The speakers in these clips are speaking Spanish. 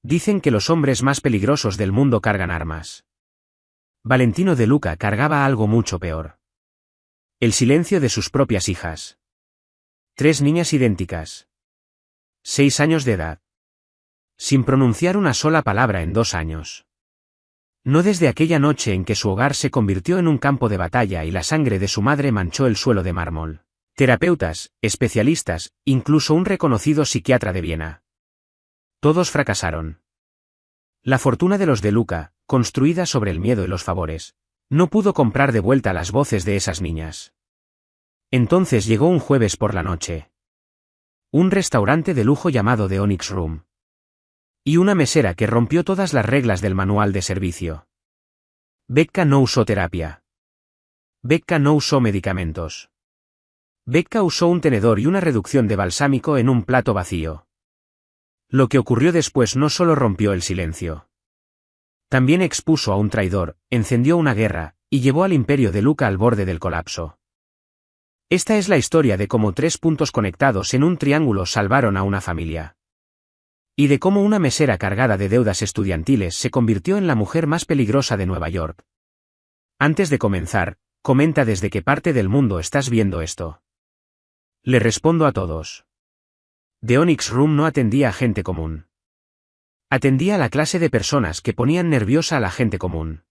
Dicen que los hombres más peligrosos del mundo cargan armas. Valentino De Luca cargaba algo mucho peor. El silencio de sus propias hijas. 3 niñas idénticas. 6 años de edad. Sin pronunciar una sola palabra en 2 años. No desde aquella noche en que su hogar se convirtió en un campo de batalla y la sangre de su madre manchó el suelo de mármol. Terapeutas, especialistas, incluso un reconocido psiquiatra de Viena. Todos fracasaron. La fortuna de los De Luca, construida sobre el miedo y los favores, no pudo comprar de vuelta las voces de esas niñas. Entonces llegó un jueves por la noche. Un restaurante de lujo llamado The Onyx Room. Y una mesera que rompió todas las reglas del manual de servicio. Becca no usó terapia. Becca no usó medicamentos. Becca usó un tenedor y una reducción de balsámico en un plato vacío. Lo que ocurrió después no solo rompió el silencio. También expuso a un traidor, encendió una guerra, y llevó al imperio de Luca al borde del colapso. Esta es la historia de cómo 3 puntos conectados en un triángulo salvaron a una familia. Y de cómo una mesera cargada de deudas estudiantiles se convirtió en la mujer más peligrosa de Nueva York. Antes de comenzar, comenta desde qué parte del mundo estás viendo esto. Le respondo a todos. The Onyx Room no atendía a gente común. Atendía a la clase de personas que ponían nerviosa a la gente común.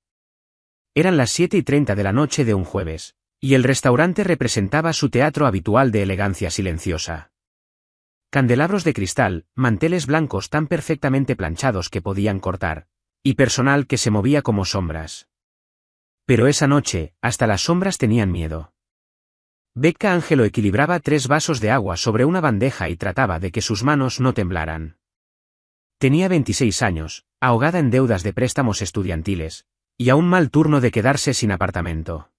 Eran las 7:30 de la noche de un jueves, y el restaurante representaba su teatro habitual de elegancia silenciosa. Candelabros de cristal, manteles blancos tan perfectamente planchados que podían cortar, y personal que se movía como sombras. Pero esa noche, hasta las sombras tenían miedo. Becca Angelo equilibraba 3 vasos de agua sobre una bandeja y trataba de que sus manos no temblaran. Tenía 26 años, ahogada en deudas de préstamos estudiantiles, y a un mal turno de quedarse sin apartamento.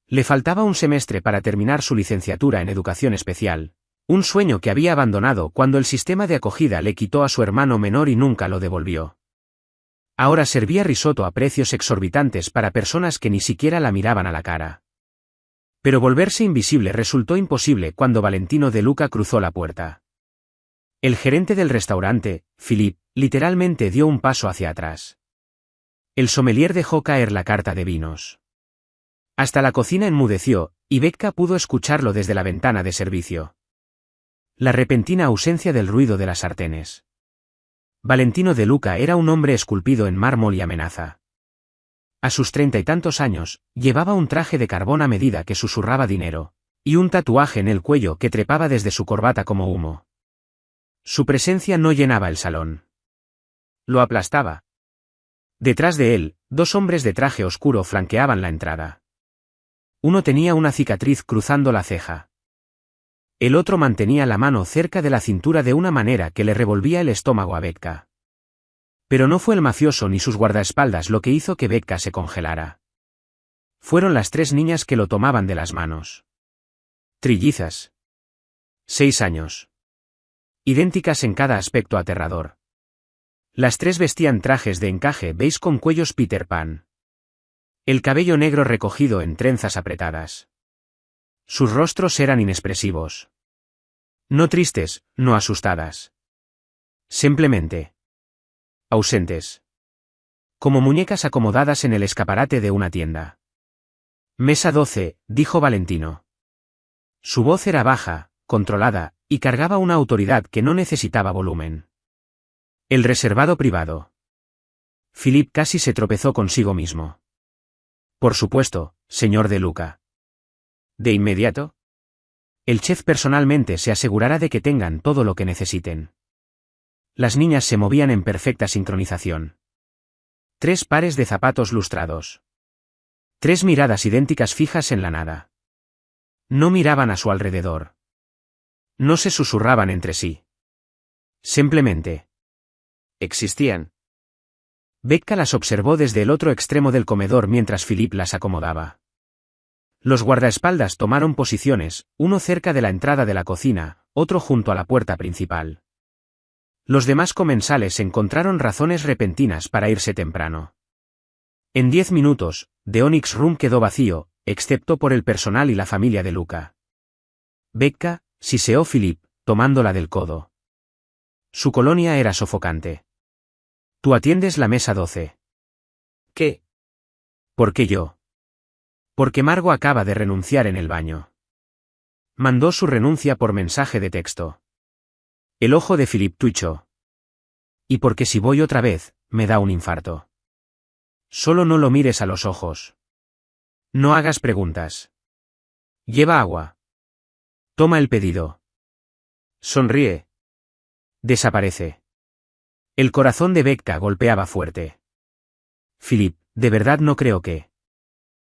Le faltaba un semestre para terminar su licenciatura en educación especial. Un sueño que había abandonado cuando el sistema de acogida le quitó a su hermano menor y nunca lo devolvió. Ahora servía risotto a precios exorbitantes para personas que ni siquiera la miraban a la cara. Pero volverse invisible resultó imposible cuando Valentino De Luca cruzó la puerta. El gerente del restaurante, Philip, literalmente dio un paso hacia atrás. El sommelier dejó caer la carta de vinos. Hasta la cocina enmudeció, y Becca pudo escucharlo desde la ventana de servicio. La repentina ausencia del ruido de las sartenes. Valentino De Luca era un hombre esculpido en mármol y amenaza. A sus 30 y tantos años, llevaba un traje de carbón a medida que susurraba dinero, y un tatuaje en el cuello que trepaba desde su corbata como humo. Su presencia no llenaba el salón. Lo aplastaba. Detrás de él, 2 hombres de traje oscuro flanqueaban la entrada. Uno tenía una cicatriz cruzando la ceja. El otro mantenía la mano cerca de la cintura de una manera que le revolvía el estómago a Becca. Pero no fue el mafioso ni sus guardaespaldas lo que hizo que Becca se congelara. Fueron las 3 niñas que lo tomaban de las manos. Trillizas. 6 años. Idénticas en cada aspecto aterrador. Las 3 vestían trajes de encaje beige con cuellos Peter Pan. El cabello negro recogido en trenzas apretadas. Sus rostros eran inexpresivos. No tristes, no asustadas. Simplemente ausentes. Como muñecas acomodadas en el escaparate de una tienda. Mesa 12, dijo Valentino. Su voz era baja, controlada, y cargaba una autoridad que no necesitaba volumen. El reservado privado. Philip casi se tropezó consigo mismo. Por supuesto, señor De Luca. ¿De inmediato? El chef personalmente se asegurará de que tengan todo lo que necesiten. Las niñas se movían en perfecta sincronización. 3 pares de zapatos lustrados. 3 miradas idénticas fijas en la nada. No miraban a su alrededor. No se susurraban entre sí. Simplemente existían. Becca las observó desde el otro extremo del comedor mientras Philip las acomodaba. Los guardaespaldas tomaron posiciones, uno cerca de la entrada de la cocina, otro junto a la puerta principal. Los demás comensales encontraron razones repentinas para irse temprano. En 10 minutos, The Onyx Room quedó vacío, excepto por el personal y la familia de Luca. Becca, siseó Philip, tomándola del codo. Su colonia era sofocante. Tú atiendes la mesa 12. ¿Qué? ¿Por qué yo? Porque Margo acaba de renunciar en el baño. Mandó su renuncia por mensaje de texto. El ojo de Philip tuichó. Y porque si voy otra vez, me da un infarto. Solo no lo mires a los ojos. No hagas preguntas. Lleva agua. Toma el pedido. Sonríe. Desaparece. El corazón de Becca golpeaba fuerte. Philip, de verdad no creo que...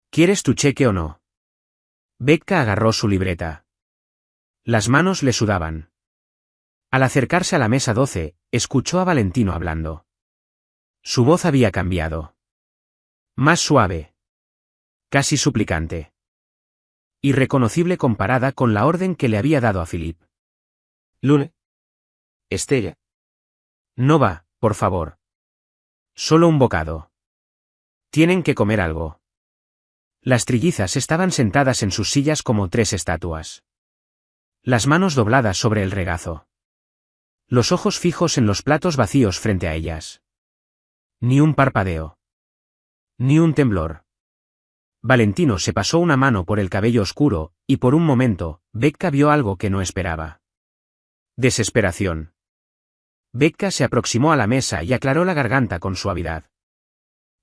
¿Quieres tu cheque o no? Becca agarró su libreta. Las manos le sudaban. Al acercarse a la mesa 12, escuchó a Valentino hablando. Su voz había cambiado. Más suave. Casi suplicante. Irreconocible comparada con la orden que le había dado a Philip. Luna. Estella. No va, por favor. Solo un bocado. Tienen que comer algo. Las trillizas estaban sentadas en sus sillas como 3 estatuas. Las manos dobladas sobre el regazo. Los ojos fijos en los platos vacíos frente a ellas. Ni un parpadeo. Ni un temblor. Valentino se pasó una mano por el cabello oscuro, y por un momento, Becca vio algo que no esperaba. Desesperación. Becca se aproximó a la mesa y aclaró la garganta con suavidad.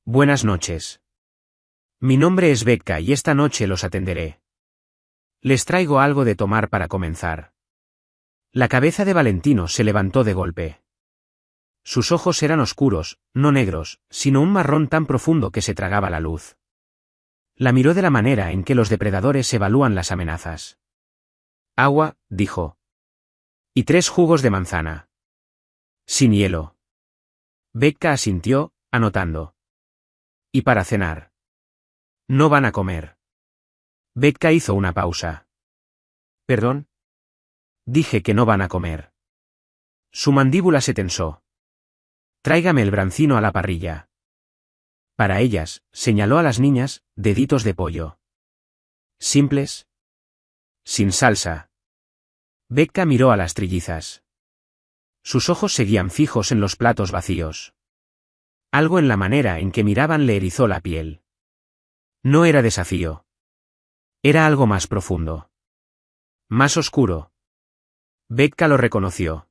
Buenas noches. Mi nombre es Becca y esta noche los atenderé. Les traigo algo de tomar para comenzar. La cabeza de Valentino se levantó de golpe. Sus ojos eran oscuros, no negros, sino un marrón tan profundo que se tragaba la luz. La miró de la manera en que los depredadores evalúan las amenazas. Agua, dijo. Y 3 jugos de manzana. Sin hielo. Becca asintió, anotando. Y para cenar. No van a comer. Becca hizo una pausa. ¿Perdón? Dije que no van a comer. Su mandíbula se tensó. Tráigame el brancino a la parrilla. Para ellas, señaló a las niñas, deditos de pollo. ¿Simples? Sin salsa. Becca miró a las trillizas. Sus ojos seguían fijos en los platos vacíos. Algo en la manera en que miraban le erizó la piel. No era desafío. Era algo más profundo. Más oscuro. Becca lo reconoció.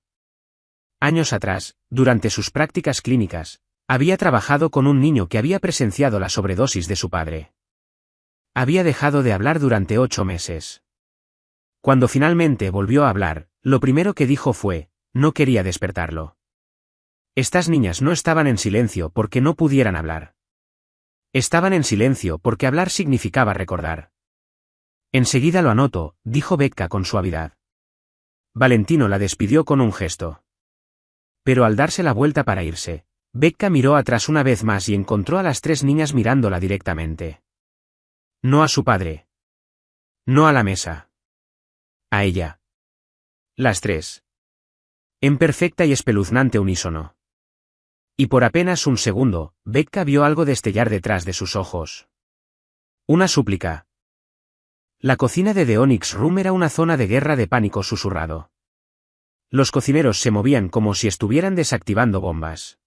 Años atrás, durante sus prácticas clínicas, había trabajado con un niño que había presenciado la sobredosis de su padre. Había dejado de hablar durante 8 meses. Cuando finalmente volvió a hablar, lo primero que dijo fue, no quería despertarlo. Estas niñas no estaban en silencio porque no pudieran hablar. Estaban en silencio porque hablar significaba recordar. Enseguida lo anoto, dijo Becca con suavidad. Valentino la despidió con un gesto. Pero al darse la vuelta para irse, Becca miró atrás una vez más y encontró a las 3 niñas mirándola directamente. No a su padre. No a la mesa. A ella. Las 3. En perfecta y espeluznante unísono. Y por apenas un segundo, Becca vio algo destellar detrás de sus ojos. Una súplica. La cocina de The Onyx Room era una zona de guerra de pánico susurrado. Los cocineros se movían como si estuvieran desactivando bombas.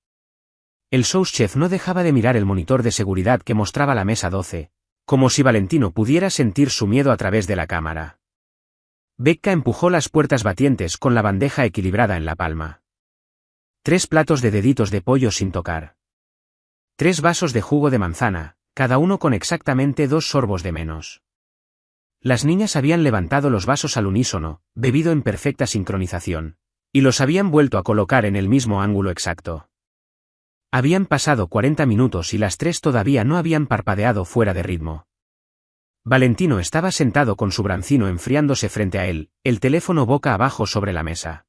El sous chef no dejaba de mirar el monitor de seguridad que mostraba la mesa 12, como si Valentino pudiera sentir su miedo a través de la cámara. Becca empujó las puertas batientes con la bandeja equilibrada en la palma. 3 platos de deditos de pollo sin tocar. 3 vasos de jugo de manzana, cada uno con exactamente 2 sorbos de menos. Las niñas habían levantado los vasos al unísono, bebido en perfecta sincronización, y los habían vuelto a colocar en el mismo ángulo exacto. Habían pasado 40 minutos y las 3 todavía no habían parpadeado fuera de ritmo. Valentino estaba sentado con su brancino enfriándose frente a él, el teléfono boca abajo sobre la mesa.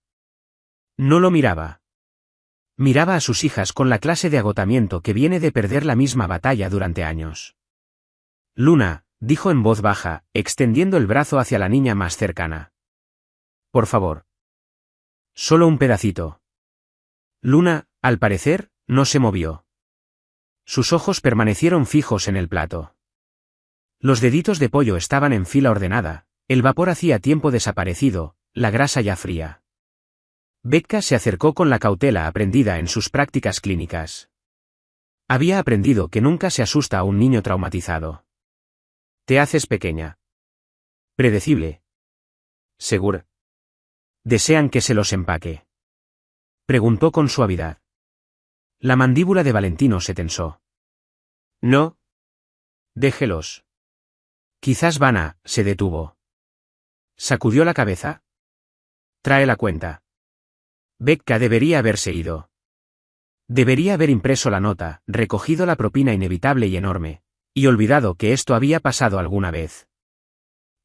No lo miraba. Miraba a sus hijas con la clase de agotamiento que viene de perder la misma batalla durante años. Luna, dijo en voz baja, extendiendo el brazo hacia la niña más cercana. Por favor. Solo un pedacito. Luna, al parecer, no se movió. Sus ojos permanecieron fijos en el plato. Los deditos de pollo estaban en fila ordenada, el vapor hacía tiempo desaparecido, la grasa ya fría. Becca se acercó con la cautela aprendida en sus prácticas clínicas. Había aprendido que nunca se asusta a un niño traumatizado. Te haces pequeña. Predecible. ¿Segura? ¿Desean que se los empaque? Preguntó con suavidad. La mandíbula de Valentino se tensó. No. Déjelos. Quizás Vanna se detuvo. Sacudió la cabeza. Trae la cuenta. Becca debería haberse ido. Debería haber impreso la nota, recogido la propina inevitable y enorme, y olvidado que esto había pasado alguna vez.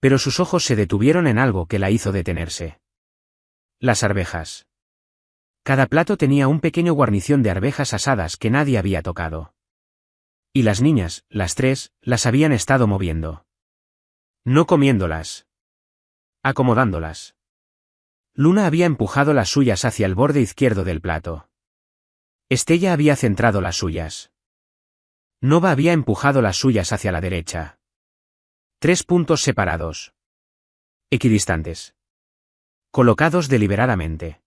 Pero sus ojos se detuvieron en algo que la hizo detenerse. Las arvejas. Cada plato tenía un pequeño guarnición de arvejas asadas que nadie había tocado. Y las niñas, las tres, las habían estado moviendo. No comiéndolas. Acomodándolas. Luna había empujado las suyas hacia el borde izquierdo del plato. Estella había centrado las suyas. Nova había empujado las suyas hacia la derecha. 3 puntos separados. Equidistantes. Colocados deliberadamente.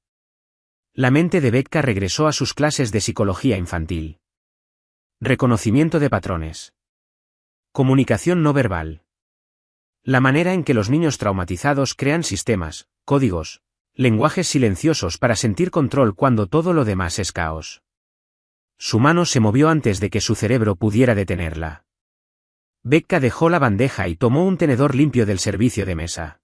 La mente de Becca regresó a sus clases de psicología infantil. Reconocimiento de patrones. Comunicación no verbal. La manera en que los niños traumatizados crean sistemas, códigos, lenguajes silenciosos para sentir control cuando todo lo demás es caos. Su mano se movió antes de que su cerebro pudiera detenerla. Becca dejó la bandeja y tomó un tenedor limpio del servicio de mesa.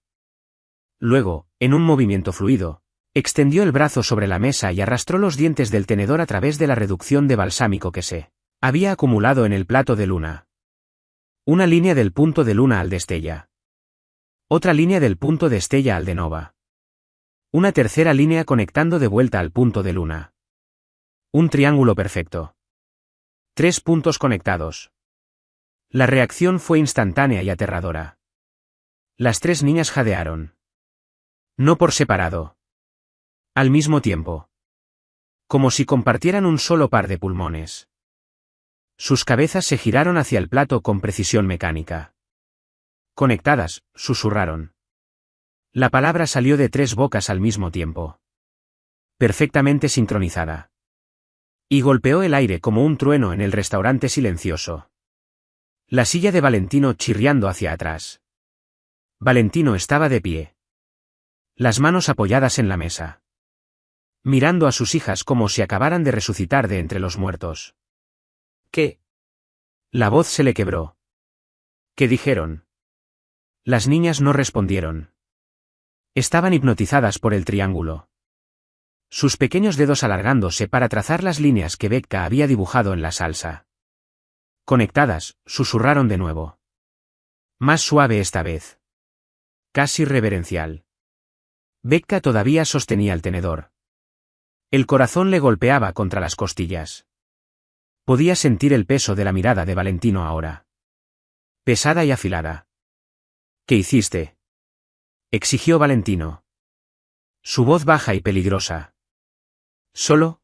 Luego, en un movimiento fluido, extendió el brazo sobre la mesa y arrastró los dientes del tenedor a través de la reducción de balsámico que se había acumulado en el plato de Luna. Una línea del punto de Luna al de Estella. Otra línea del punto de Estella al de Nova. Una tercera línea conectando de vuelta al punto de Luna. Un triángulo perfecto. 3 puntos conectados. La reacción fue instantánea y aterradora. Las 3 niñas jadearon. No por separado. Al mismo tiempo. Como si compartieran un solo par de pulmones. Sus cabezas se giraron hacia el plato con precisión mecánica. Conectadas, susurraron. La palabra salió de 3 bocas al mismo tiempo. Perfectamente sincronizada. Y golpeó el aire como un trueno en el restaurante silencioso. La silla de Valentino chirriando hacia atrás. Valentino estaba de pie. Las manos apoyadas en la mesa. Mirando a sus hijas como si acabaran de resucitar de entre los muertos. ¿Qué? La voz se le quebró. ¿Qué dijeron? Las niñas no respondieron. Estaban hipnotizadas por el triángulo. Sus pequeños dedos alargándose para trazar las líneas que Becca había dibujado en la salsa. Conectadas, susurraron de nuevo. Más suave esta vez. Casi reverencial. Becca todavía sostenía el tenedor. El corazón le golpeaba contra las costillas. Podía sentir el peso de la mirada de Valentino ahora. Pesada y afilada. ¿Qué hiciste? Exigió Valentino. Su voz baja y peligrosa. ¿Solo?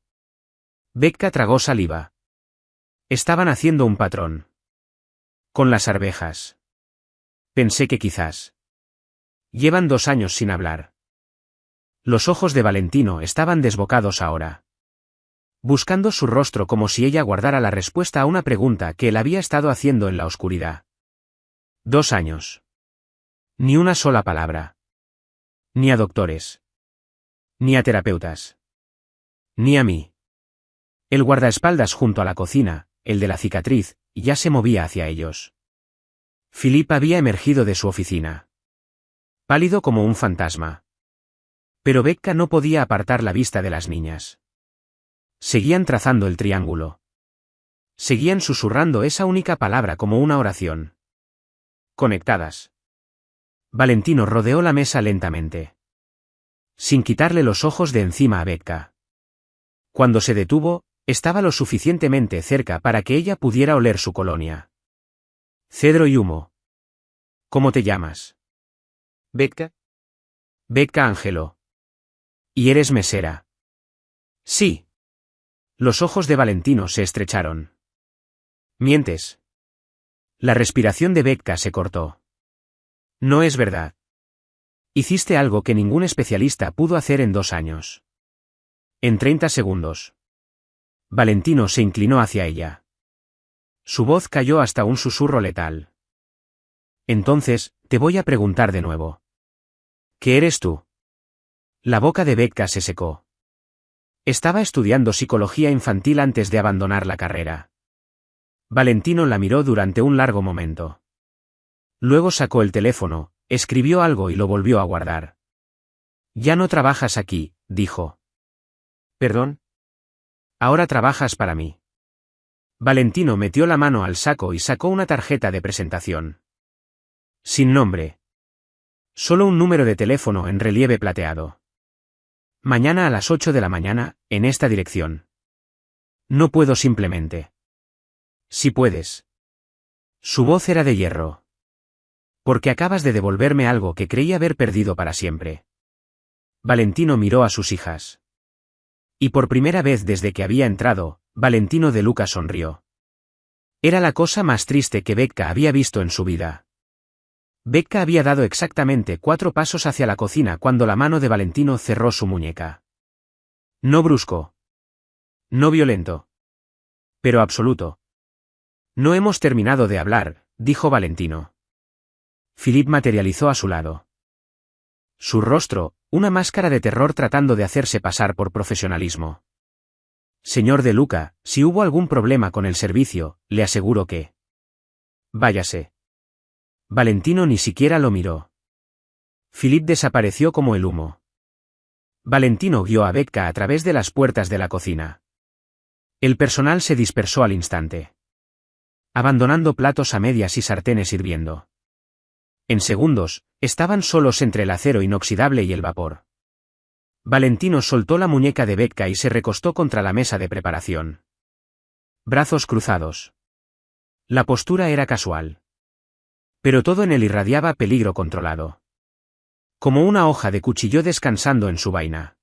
Becca tragó saliva. Estaban haciendo un patrón. Con las arvejas. Pensé que quizás. Llevan 2 años sin hablar. Los ojos de Valentino estaban desbocados ahora. Buscando su rostro como si ella guardara la respuesta a una pregunta que él había estado haciendo en la oscuridad. 2 años. Ni una sola palabra. Ni a doctores. Ni a terapeutas. Ni a mí. El guardaespaldas junto a la cocina, el de la cicatriz, ya se movía hacia ellos. Philip había emergido de su oficina. Pálido como un fantasma. Pero Becca no podía apartar la vista de las niñas. Seguían trazando el triángulo. Seguían susurrando esa única palabra como una oración. Conectadas. Valentino rodeó la mesa lentamente. Sin quitarle los ojos de encima a Becca. Cuando se detuvo, estaba lo suficientemente cerca para que ella pudiera oler su colonia. Cedro y humo. ¿Cómo te llamas? ¿Becca? Becca Angelo. ¿Y eres mesera? Sí. Los ojos de Valentino se estrecharon. Mientes. La respiración de Becca se cortó. No es verdad. Hiciste algo que ningún especialista pudo hacer en 2 años. En 30 segundos. Valentino se inclinó hacia ella. Su voz cayó hasta un susurro letal. Entonces, te voy a preguntar de nuevo. ¿Qué eres tú? La boca de Becca se secó. Estaba estudiando psicología infantil antes de abandonar la carrera. Valentino la miró durante un largo momento. Luego sacó el teléfono, escribió algo y lo volvió a guardar. Ya no trabajas aquí, dijo. ¿Perdón? Ahora trabajas para mí. Valentino metió la mano al saco y sacó una tarjeta de presentación. Sin nombre. Solo un número de teléfono en relieve plateado. Mañana a las 8 de la mañana, en esta dirección. No puedo simplemente. Si puedes. Su voz era de hierro. Porque acabas de devolverme algo que creí haber perdido para siempre. Valentino miró a sus hijas. Y por primera vez desde que había entrado, Valentino de Luca sonrió. Era la cosa más triste que Becca había visto en su vida. Becca había dado exactamente 4 pasos hacia la cocina cuando la mano de Valentino cerró su muñeca. No brusco. No violento. Pero absoluto. No hemos terminado de hablar, dijo Valentino. Philip materializó a su lado. Su rostro, una máscara de terror tratando de hacerse pasar por profesionalismo. Señor de Luca, si hubo algún problema con el servicio, le aseguro que... Váyase. Valentino ni siquiera lo miró. Philip desapareció como el humo. Valentino guió a Becca a través de las puertas de la cocina. El personal se dispersó al instante. Abandonando platos a medias y sartenes hirviendo. En segundos, estaban solos entre el acero inoxidable y el vapor. Valentino soltó la muñeca de Becca y se recostó contra la mesa de preparación. Brazos cruzados. La postura era casual. Pero todo en él irradiaba peligro controlado. Como una hoja de cuchillo descansando en su vaina.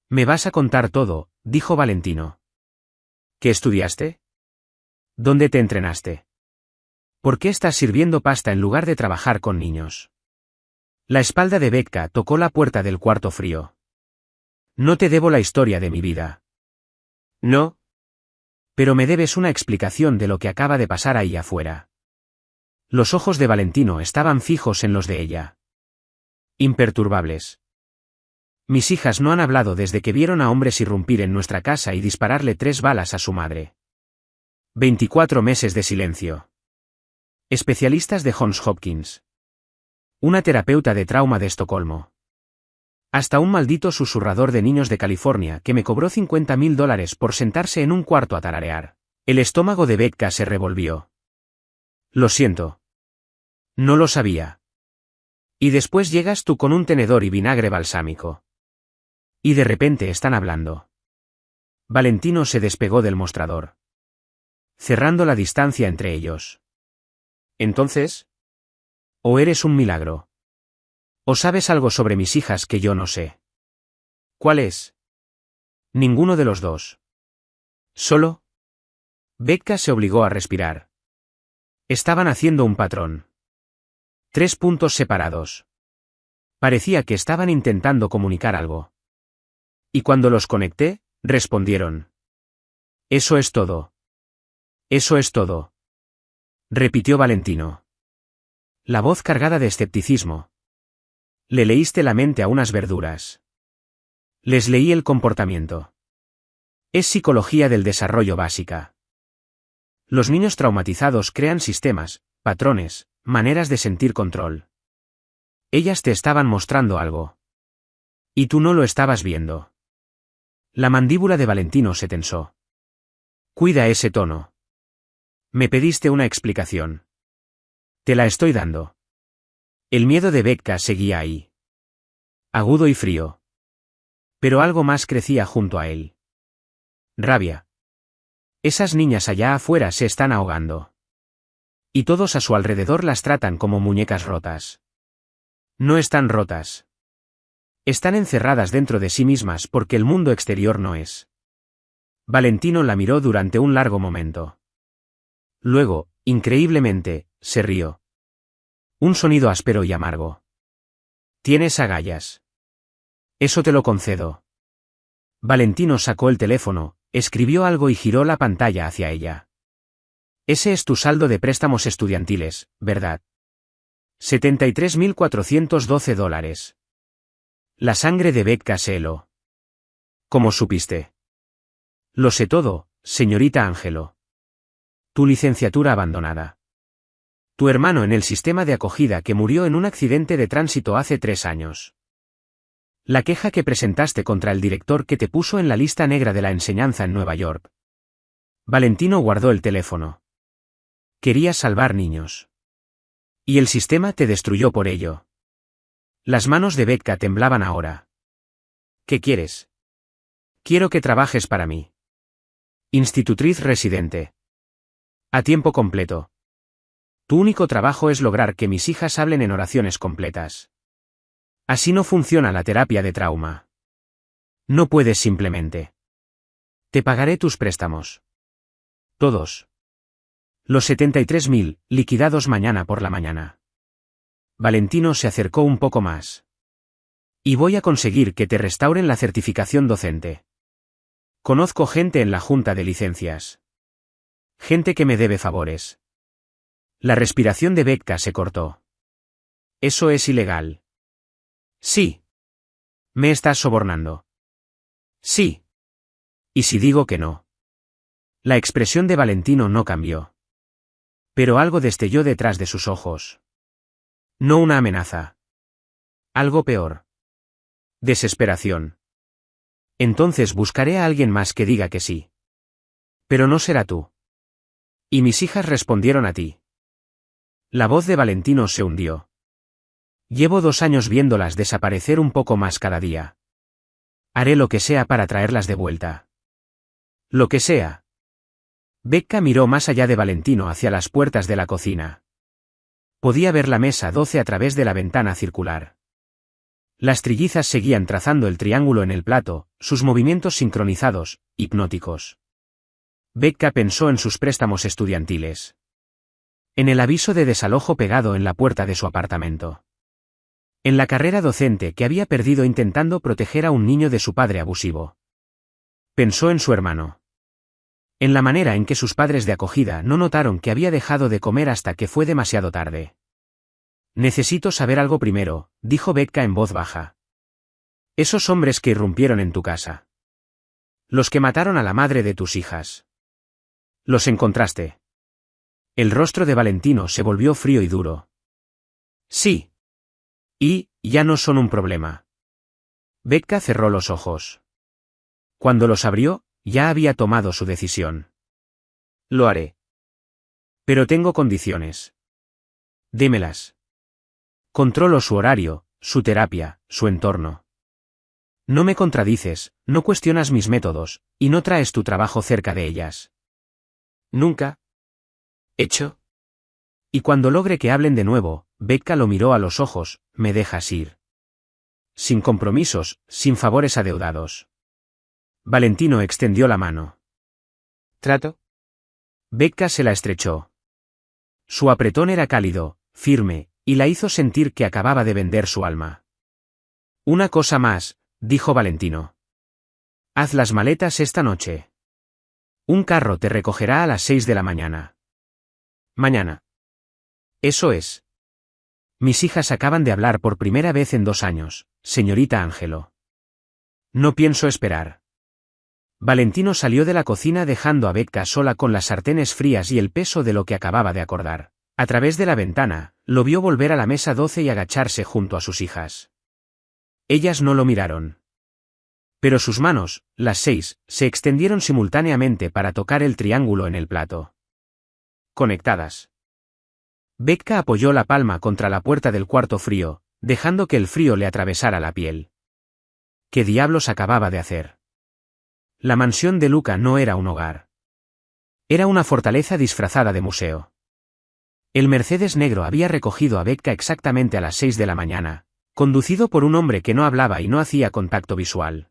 Me vas a contar todo, dijo Valentino. ¿Qué estudiaste? ¿Dónde te entrenaste? ¿Por qué estás sirviendo pasta en lugar de trabajar con niños? La espalda de Becca tocó la puerta del cuarto frío. No te debo la historia de mi vida. No. Pero me debes una explicación de lo que acaba de pasar ahí afuera. Los ojos de Valentino estaban fijos en los de ella. Imperturbables. Mis hijas no han hablado desde que vieron a hombres irrumpir en nuestra casa y dispararle 3 balas a su madre. 24 meses de silencio. Especialistas de Johns Hopkins. Una terapeuta de trauma de Estocolmo. Hasta un maldito susurrador de niños de California que me cobró $50.000 por sentarse en un cuarto a tararear. El estómago de Becca se revolvió. Lo siento. No lo sabía. Y después llegas tú con un tenedor y vinagre balsámico. Y de repente están hablando. Valentino se despegó del mostrador. Cerrando la distancia entre ellos. Entonces, ¿o eres un milagro? ¿O sabes algo sobre mis hijas que yo no sé? ¿cuál es? Ninguno de los dos. ¿Solo? Becca se obligó a respirar. Estaban haciendo un patrón. 3 puntos separados. Parecía que estaban intentando comunicar algo. Y cuando los conecté, respondieron. Eso es todo. Eso es todo. Repitió Valentino. La voz cargada de escepticismo. Le leíste la mente a unas verduras. Les leí el comportamiento. Es psicología del desarrollo básica. Los niños traumatizados crean sistemas, patrones, maneras de sentir control. Ellas te estaban mostrando algo. Y tú no lo estabas viendo. La mandíbula de Valentino se tensó. Cuida ese tono. Me pediste una explicación. Te la estoy dando. El miedo de Becca seguía ahí. Agudo y frío. Pero algo más crecía junto a él. Rabia. Esas niñas allá afuera se están ahogando. Y todos a su alrededor las tratan como muñecas rotas. No están rotas. Están encerradas dentro de sí mismas porque el mundo exterior no es. Valentino la miró durante un largo momento. Luego, increíblemente, se rió. Un sonido áspero y amargo. Tienes agallas. Eso te lo concedo. Valentino sacó el teléfono, escribió algo y giró la pantalla hacia ella. Ese es tu saldo de préstamos estudiantiles, ¿verdad? $73.412. La sangre de Becca se heló. ¿Cómo supiste? Lo sé todo, señorita Angelo. Tu licenciatura abandonada. Tu hermano en el sistema de acogida que murió en un accidente de tránsito hace 3 años. La queja que presentaste contra el director que te puso en la lista negra de la enseñanza en Nueva York. Valentino guardó el teléfono. Querías salvar niños. Y el sistema te destruyó por ello. Las manos de Becca temblaban ahora. ¿Qué quieres? Quiero que trabajes para mí. Institutriz residente. A tiempo completo. Tu único trabajo es lograr que mis hijas hablen en oraciones completas. Así no funciona la terapia de trauma. No puedes simplemente. Te pagaré tus préstamos. Todos. Los 73.000, liquidados mañana por la mañana. Valentino se acercó un poco más. Y voy a conseguir que te restauren la certificación docente. Conozco gente en la junta de licencias. Gente que me debe favores. La respiración de Becca se cortó. Eso es ilegal. Sí. ¿Me estás sobornando? Sí. ¿Y si digo que no? La expresión de Valentino no cambió. Pero algo destelló detrás de sus ojos. No una amenaza. Algo peor. Desesperación. Entonces buscaré a alguien más que diga que sí. Pero no será tú. Y mis hijas respondieron a ti. La voz de Valentino se hundió. Llevo 2 años viéndolas desaparecer un poco más cada día. Haré lo que sea para traerlas de vuelta. Lo que sea. Becca miró más allá de Valentino hacia las puertas de la cocina. Podía ver la mesa 12 a través de la ventana circular. Las trillizas seguían trazando el triángulo en el plato, sus movimientos sincronizados, hipnóticos. Becca pensó en sus préstamos estudiantiles. En el aviso de desalojo pegado en la puerta de su apartamento. En la carrera docente que había perdido intentando proteger a un niño de su padre abusivo. Pensó en su hermano. En la manera en que sus padres de acogida no notaron que había dejado de comer hasta que fue demasiado tarde. Necesito saber algo primero, dijo Becca en voz baja. Esos hombres que irrumpieron en tu casa. Los que mataron a la madre de tus hijas. ¿Los encontraste? El rostro de Valentino se volvió frío y duro. Sí. Y, ya no son un problema. Becca cerró los ojos. Cuando los abrió, ya había tomado su decisión. Lo haré. Pero tengo condiciones. Dímelas. Controlo su horario, su terapia, su entorno. No me contradices, no cuestionas mis métodos, y no traes tu trabajo cerca de ellas. Nunca. ¿Hecho? Y cuando logre que hablen de nuevo, Becca lo miró a los ojos, me dejas ir. Sin compromisos, sin favores adeudados. Valentino extendió la mano. ¿Trato? Becca se la estrechó. Su apretón era cálido, firme, y la hizo sentir que acababa de vender su alma. Una cosa más, dijo Valentino. Haz las maletas esta noche. Un carro te recogerá a las 6 de la mañana. Mañana. Eso es. Mis hijas acaban de hablar por primera vez en 2 años, señorita Angelo. No pienso esperar. Valentino salió de la cocina dejando a Becca sola con las sartenes frías y el peso de lo que acababa de acordar. A través de la ventana, lo vio volver a la mesa 12 y agacharse junto a sus hijas. Ellas no lo miraron. Pero sus manos, las 6, se extendieron simultáneamente para tocar el triángulo en el plato. Conectadas. Becca apoyó la palma contra la puerta del cuarto frío, dejando que el frío le atravesara la piel. ¿Qué diablos acababa de hacer? La mansión de Luca no era un hogar. Era una fortaleza disfrazada de museo. El Mercedes negro había recogido a Becca exactamente a las 6 de la mañana, conducido por un hombre que no hablaba y no hacía contacto visual.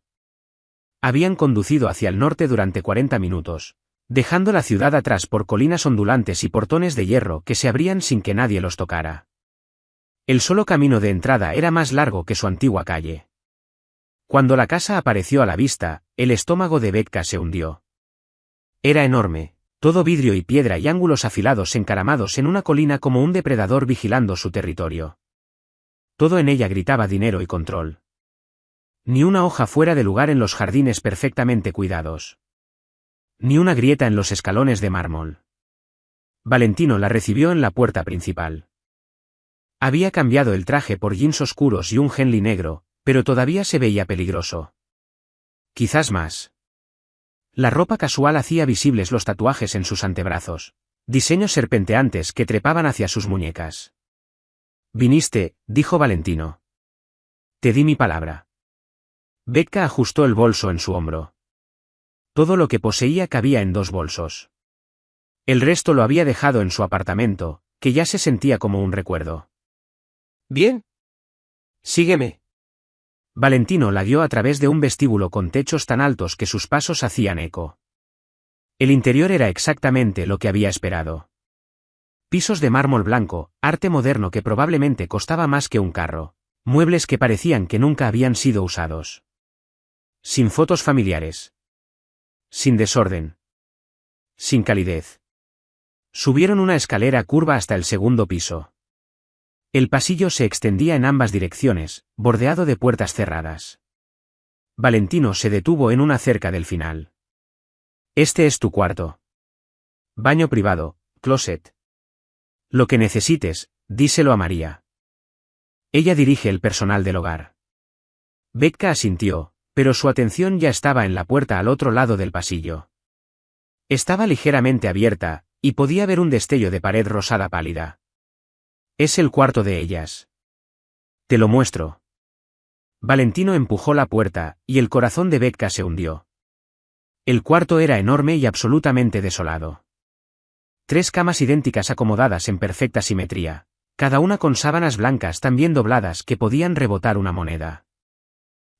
Habían conducido hacia el norte durante 40 minutos, dejando la ciudad atrás por colinas ondulantes y portones de hierro que se abrían sin que nadie los tocara. El solo camino de entrada era más largo que su antigua calle. Cuando la casa apareció a la vista, el estómago de Beka se hundió. Era enorme, todo vidrio y piedra y ángulos afilados encaramados en una colina como un depredador vigilando su territorio. Todo en ella gritaba dinero y control. Ni una hoja fuera de lugar en los jardines perfectamente cuidados. Ni una grieta en los escalones de mármol. Valentino la recibió en la puerta principal. Había cambiado el traje por jeans oscuros y un Henley negro, pero todavía se veía peligroso. Quizás más. La ropa casual hacía visibles los tatuajes en sus antebrazos, diseños serpenteantes que trepaban hacia sus muñecas. «Viniste», dijo Valentino. «Te di mi palabra». Beka ajustó el bolso en su hombro. Todo lo que poseía cabía en 2 bolsos. El resto lo había dejado en su apartamento, que ya se sentía como un recuerdo. Bien. Sígueme. Valentino la guió a través de un vestíbulo con techos tan altos que sus pasos hacían eco. El interior era exactamente lo que había esperado. Pisos de mármol blanco, arte moderno que probablemente costaba más que un carro, muebles que parecían que nunca habían sido usados. Sin fotos familiares. Sin desorden. Sin calidez. Subieron una escalera curva hasta el segundo piso. El pasillo se extendía en ambas direcciones, bordeado de puertas cerradas. Valentino se detuvo en una cerca del final. «Este es tu cuarto. Baño privado, closet. Lo que necesites, díselo a María. Ella dirige el personal del hogar». Beka asintió, pero su atención ya estaba en la puerta al otro lado del pasillo. Estaba ligeramente abierta, y podía ver un destello de pared rosada pálida. «Es el cuarto de ellas. Te lo muestro». Valentino empujó la puerta, y el corazón de Beka se hundió. El cuarto era enorme y absolutamente desolado. 3 camas idénticas acomodadas en perfecta simetría, cada una con sábanas blancas tan bien dobladas que podían rebotar una moneda.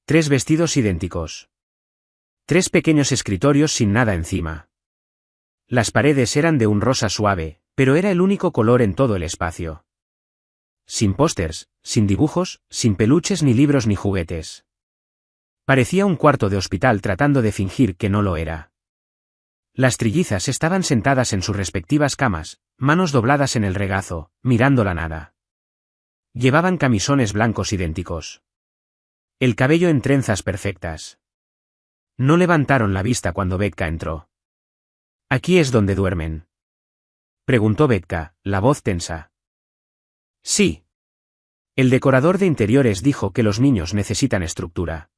3 vestidos idénticos. 3 pequeños escritorios sin nada encima. Las paredes eran de un rosa suave, pero era el único color en todo el espacio. Sin pósters, sin dibujos, sin peluches ni libros ni juguetes. Parecía un cuarto de hospital tratando de fingir que no lo era. Las trillizas estaban sentadas en sus respectivas camas, manos dobladas en el regazo, mirando la nada. Llevaban camisones blancos idénticos. El cabello en trenzas perfectas. No levantaron la vista cuando Beka entró. «¿Aquí es donde duermen?», preguntó Beka, la voz tensa. «Sí». El decorador de interiores dijo que los niños necesitan estructura.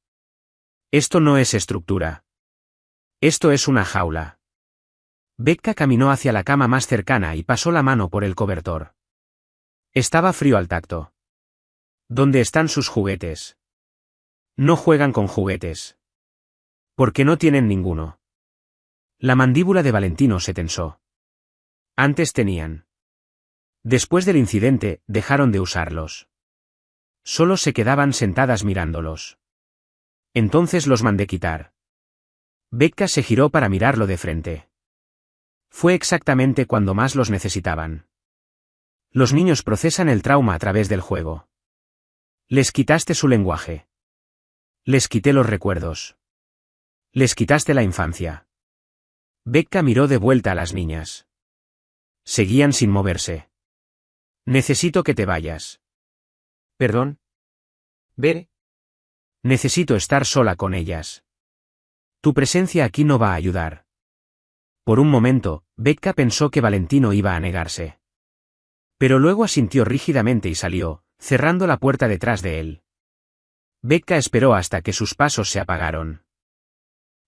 «Esto no es estructura. Esto es una jaula». Beka caminó hacia la cama más cercana y pasó la mano por el cobertor. Estaba frío al tacto. «¿Dónde están sus juguetes?». «No juegan con juguetes». «Porque no tienen ninguno». La mandíbula de Valentino se tensó. Antes tenían. Después del incidente, dejaron de usarlos. Solo se quedaban sentadas mirándolos. Entonces los mandé quitar. Beka se giró para mirarlo de frente. Fue exactamente cuando más los necesitaban. Los niños procesan el trauma a través del juego. Les quitaste su lenguaje. Les quité los recuerdos. Les quitaste la infancia. Beka miró de vuelta a las niñas. Seguían sin moverse. «Necesito que te vayas». ¿Perdón? ¿Veré? «Necesito estar sola con ellas. Tu presencia aquí no va a ayudar». Por un momento, Beka pensó que Valentino iba a negarse. Pero luego asintió rígidamente y salió, cerrando la puerta detrás de él. Beka esperó hasta que sus pasos se apagaron.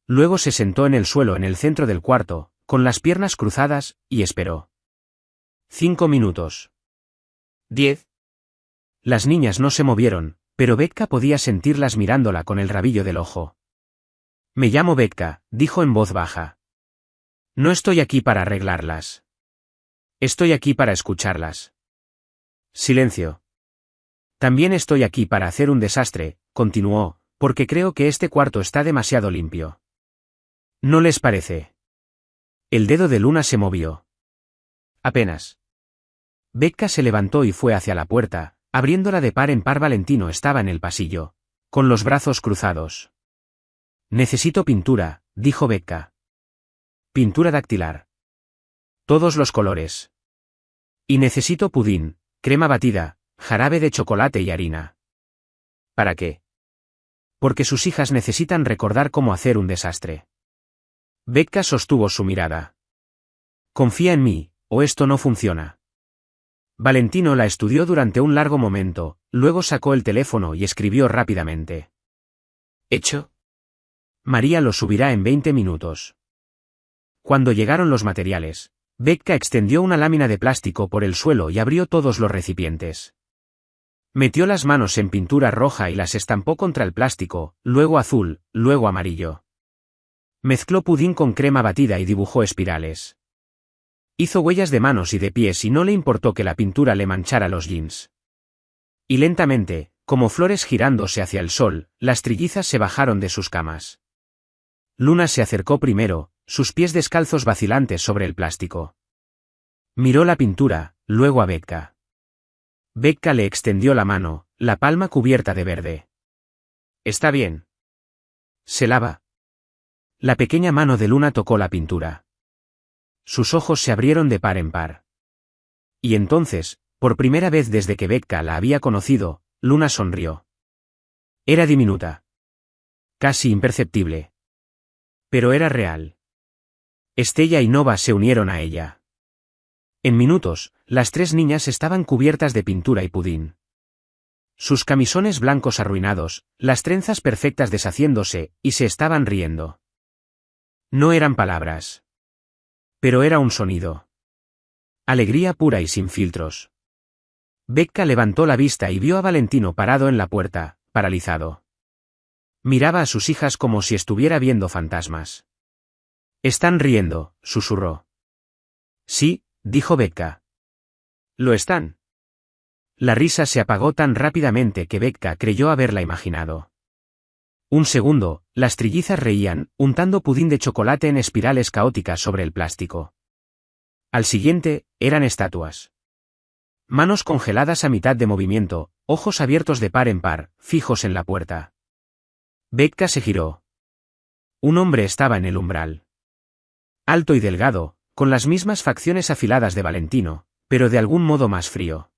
Luego se sentó en el suelo en el centro del cuarto, con las piernas cruzadas, y esperó. 5 minutos. 10. Las niñas no se movieron, pero Beka podía sentirlas mirándola con el rabillo del ojo. «Me llamo Beka», dijo en voz baja. «No estoy aquí para arreglarlas. Estoy aquí para escucharlas». Silencio. «También estoy aquí para hacer un desastre», continuó, «porque creo que este cuarto está demasiado limpio». «¿No les parece?». El dedo de Luna se movió. Apenas. Beka se levantó y fue hacia la puerta, abriéndola de par en par. Valentino estaba en el pasillo, con los brazos cruzados. Necesito pintura, dijo Becca. Pintura dactilar. Todos los colores. Y necesito pudín, crema batida, jarabe de chocolate y harina. ¿Para qué? Porque sus hijas necesitan recordar cómo hacer un desastre. Becca sostuvo su mirada. Confía en mí, o esto no funciona. Valentino la estudió durante un largo momento, luego sacó el teléfono y escribió rápidamente. ¿Hecho? María lo subirá en 20 minutos. Cuando llegaron los materiales, Becca extendió una lámina de plástico por el suelo y abrió todos los recipientes. Metió las manos en pintura roja y las estampó contra el plástico, luego azul, luego amarillo. Mezcló pudín con crema batida y dibujó espirales. Hizo huellas de manos y de pies y no le importó que la pintura le manchara los jeans. Y lentamente, como flores girándose hacia el sol, las trillizas se bajaron de sus camas. Luna se acercó primero, sus pies descalzos vacilantes sobre el plástico. Miró la pintura, luego a Becca. Becca le extendió la mano, la palma cubierta de verde. «Está bien». «¿Se lava?» La pequeña mano de Luna tocó la pintura. Sus ojos se abrieron de par en par. Y entonces, por primera vez desde que Becca la había conocido, Luna sonrió. Era diminuta. Casi imperceptible. Pero era real. Estella y Nova se unieron a ella. En minutos, las tres niñas estaban cubiertas de pintura y pudín. Sus camisones blancos arruinados, las trenzas perfectas deshaciéndose, y se estaban riendo. No eran palabras. Pero era un sonido. Alegría pura y sin filtros. Becca levantó la vista y vio a Valentino parado en la puerta, paralizado. Miraba a sus hijas como si estuviera viendo fantasmas. «Están riendo», susurró. «Sí», dijo Becca. «Lo están». La risa se apagó tan rápidamente que Becca creyó haberla imaginado. Un segundo, las trillizas reían, untando pudín de chocolate en espirales caóticas sobre el plástico. Al siguiente, eran estatuas. Manos congeladas a mitad de movimiento, ojos abiertos de par en par, fijos en la puerta. Becca se giró. Un hombre estaba en el umbral. Alto y delgado, con las mismas facciones afiladas de Valentino, pero de algún modo más frío.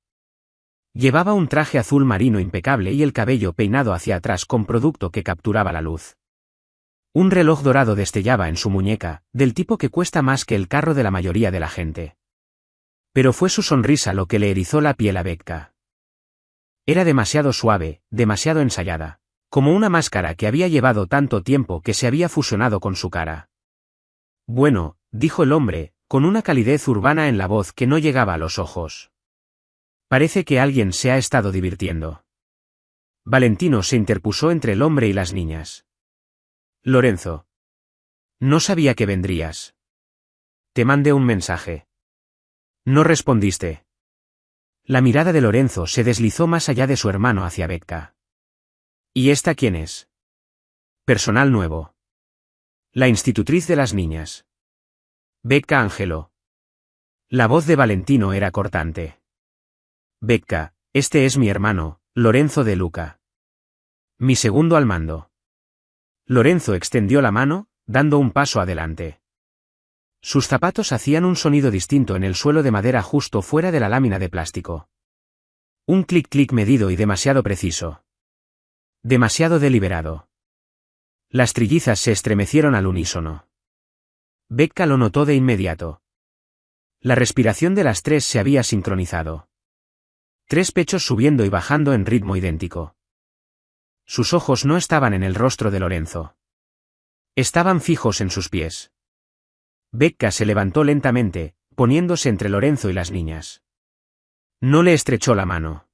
Llevaba un traje azul marino impecable y el cabello peinado hacia atrás con producto que capturaba la luz. Un reloj dorado destellaba en su muñeca, del tipo que cuesta más que el carro de la mayoría de la gente. Pero fue su sonrisa lo que le erizó la piel a Becca. Era demasiado suave, demasiado ensayada, como una máscara que había llevado tanto tiempo que se había fusionado con su cara. «Bueno», dijo el hombre, con una calidez urbana en la voz que no llegaba a los ojos. «Parece que alguien se ha estado divirtiendo». Valentino se interpuso entre el hombre y las niñas. «Lorenzo. No sabía que vendrías. Te mandé un mensaje. No respondiste». La mirada de Lorenzo se deslizó más allá de su hermano hacia Becca. «¿Y esta quién es?» «Personal nuevo. La institutriz de las niñas. Becca Angelo». La voz de Valentino era cortante. «Becca, este es mi hermano, Lorenzo de Luca. Mi segundo al mando». Lorenzo extendió la mano, dando un paso adelante. Sus zapatos hacían un sonido distinto en el suelo de madera justo fuera de la lámina de plástico. Un clic-clic medido y demasiado preciso. Demasiado deliberado. Las trillizas se estremecieron al unísono. Becca lo notó de inmediato. La respiración de las tres se había sincronizado. Tres pechos subiendo y bajando en ritmo idéntico. Sus ojos no estaban en el rostro de Lorenzo. Estaban fijos en sus pies. Becca se levantó lentamente, poniéndose entre Lorenzo y las niñas. No le estrechó la mano.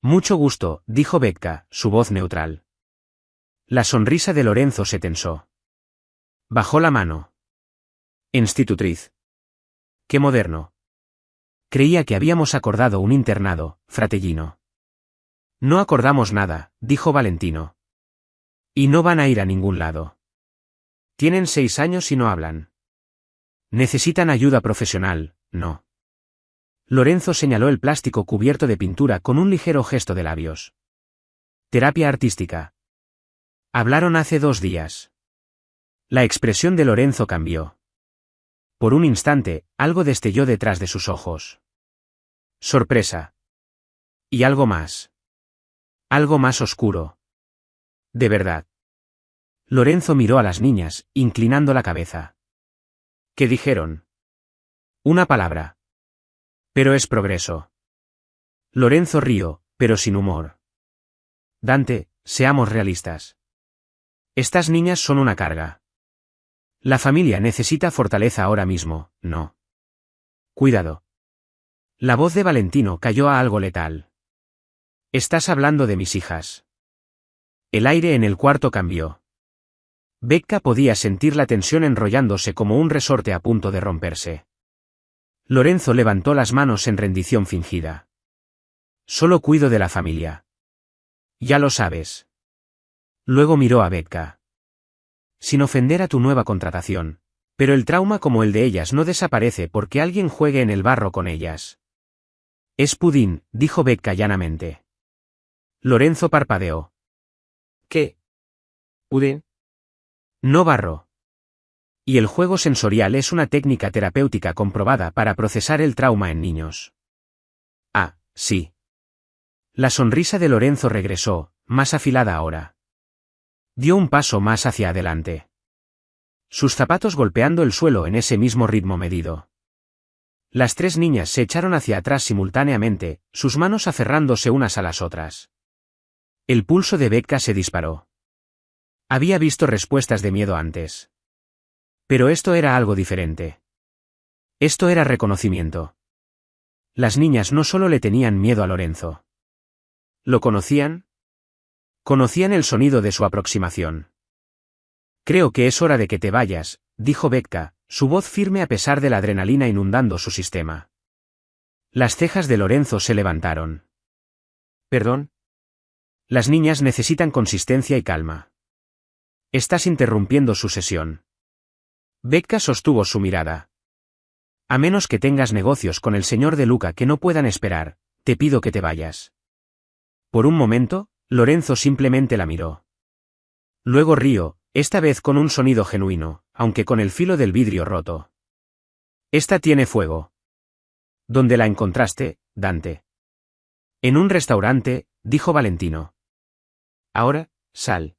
«Mucho gusto», dijo Becca, su voz neutral. La sonrisa de Lorenzo se tensó. Bajó la mano. «Institutriz. Qué moderno. Creía que habíamos acordado un internado, fratellino». «No acordamos nada», dijo Valentino. «Y no van a ir a ningún lado. Tienen 6 años y no hablan. Necesitan ayuda profesional, ¿no?» Lorenzo señaló el plástico cubierto de pintura con un ligero gesto de labios. Terapia artística. Hablaron hace 2 días. La expresión de Lorenzo cambió. Por un instante, algo destelló detrás de sus ojos. Sorpresa. Y algo más. Algo más oscuro. De verdad. Lorenzo miró a las niñas, inclinando la cabeza. ¿Qué dijeron? Una palabra. Pero es progreso. Lorenzo rió, pero sin humor. Dante, seamos realistas. Estas niñas son una carga. La familia necesita fortaleza ahora mismo, ¿no? Cuidado. La voz de Valentino cayó a algo letal. Estás hablando de mis hijas. El aire en el cuarto cambió. Becca podía sentir la tensión enrollándose como un resorte a punto de romperse. Lorenzo levantó las manos en rendición fingida. Solo cuido de la familia. Ya lo sabes. Luego miró a Becca. Sin ofender a tu nueva contratación. Pero el trauma como el de ellas no desaparece porque alguien juegue en el barro con ellas. Es pudín, dijo Becca llanamente. Lorenzo parpadeó. ¿Qué? ¿Pudín? No barro. Y el juego sensorial es una técnica terapéutica comprobada para procesar el trauma en niños. Ah, sí. La sonrisa de Lorenzo regresó, más afilada ahora. Dio un paso más hacia adelante. Sus zapatos golpeando el suelo en ese mismo ritmo medido. Las 3 niñas se echaron hacia atrás simultáneamente, sus manos aferrándose unas a las otras. El pulso de Becca se disparó. Había visto respuestas de miedo antes. Pero esto era algo diferente. Esto era reconocimiento. Las niñas no solo le tenían miedo a Lorenzo. ¿Lo conocían? Conocían el sonido de su aproximación. Creo que es hora de que te vayas, dijo Becca, su voz firme a pesar de la adrenalina inundando su sistema. Las cejas de Lorenzo se levantaron. ¿Perdón? Las niñas necesitan consistencia y calma. Estás interrumpiendo su sesión. Becca sostuvo su mirada. A menos que tengas negocios con el señor De Luca que no puedan esperar, te pido que te vayas. Por un momento, Lorenzo simplemente la miró. Luego rió, esta vez con un sonido genuino, aunque con el filo del vidrio roto. Esta tiene fuego. ¿Dónde la encontraste, Dante? En un restaurante, dijo Valentino. Ahora, sal.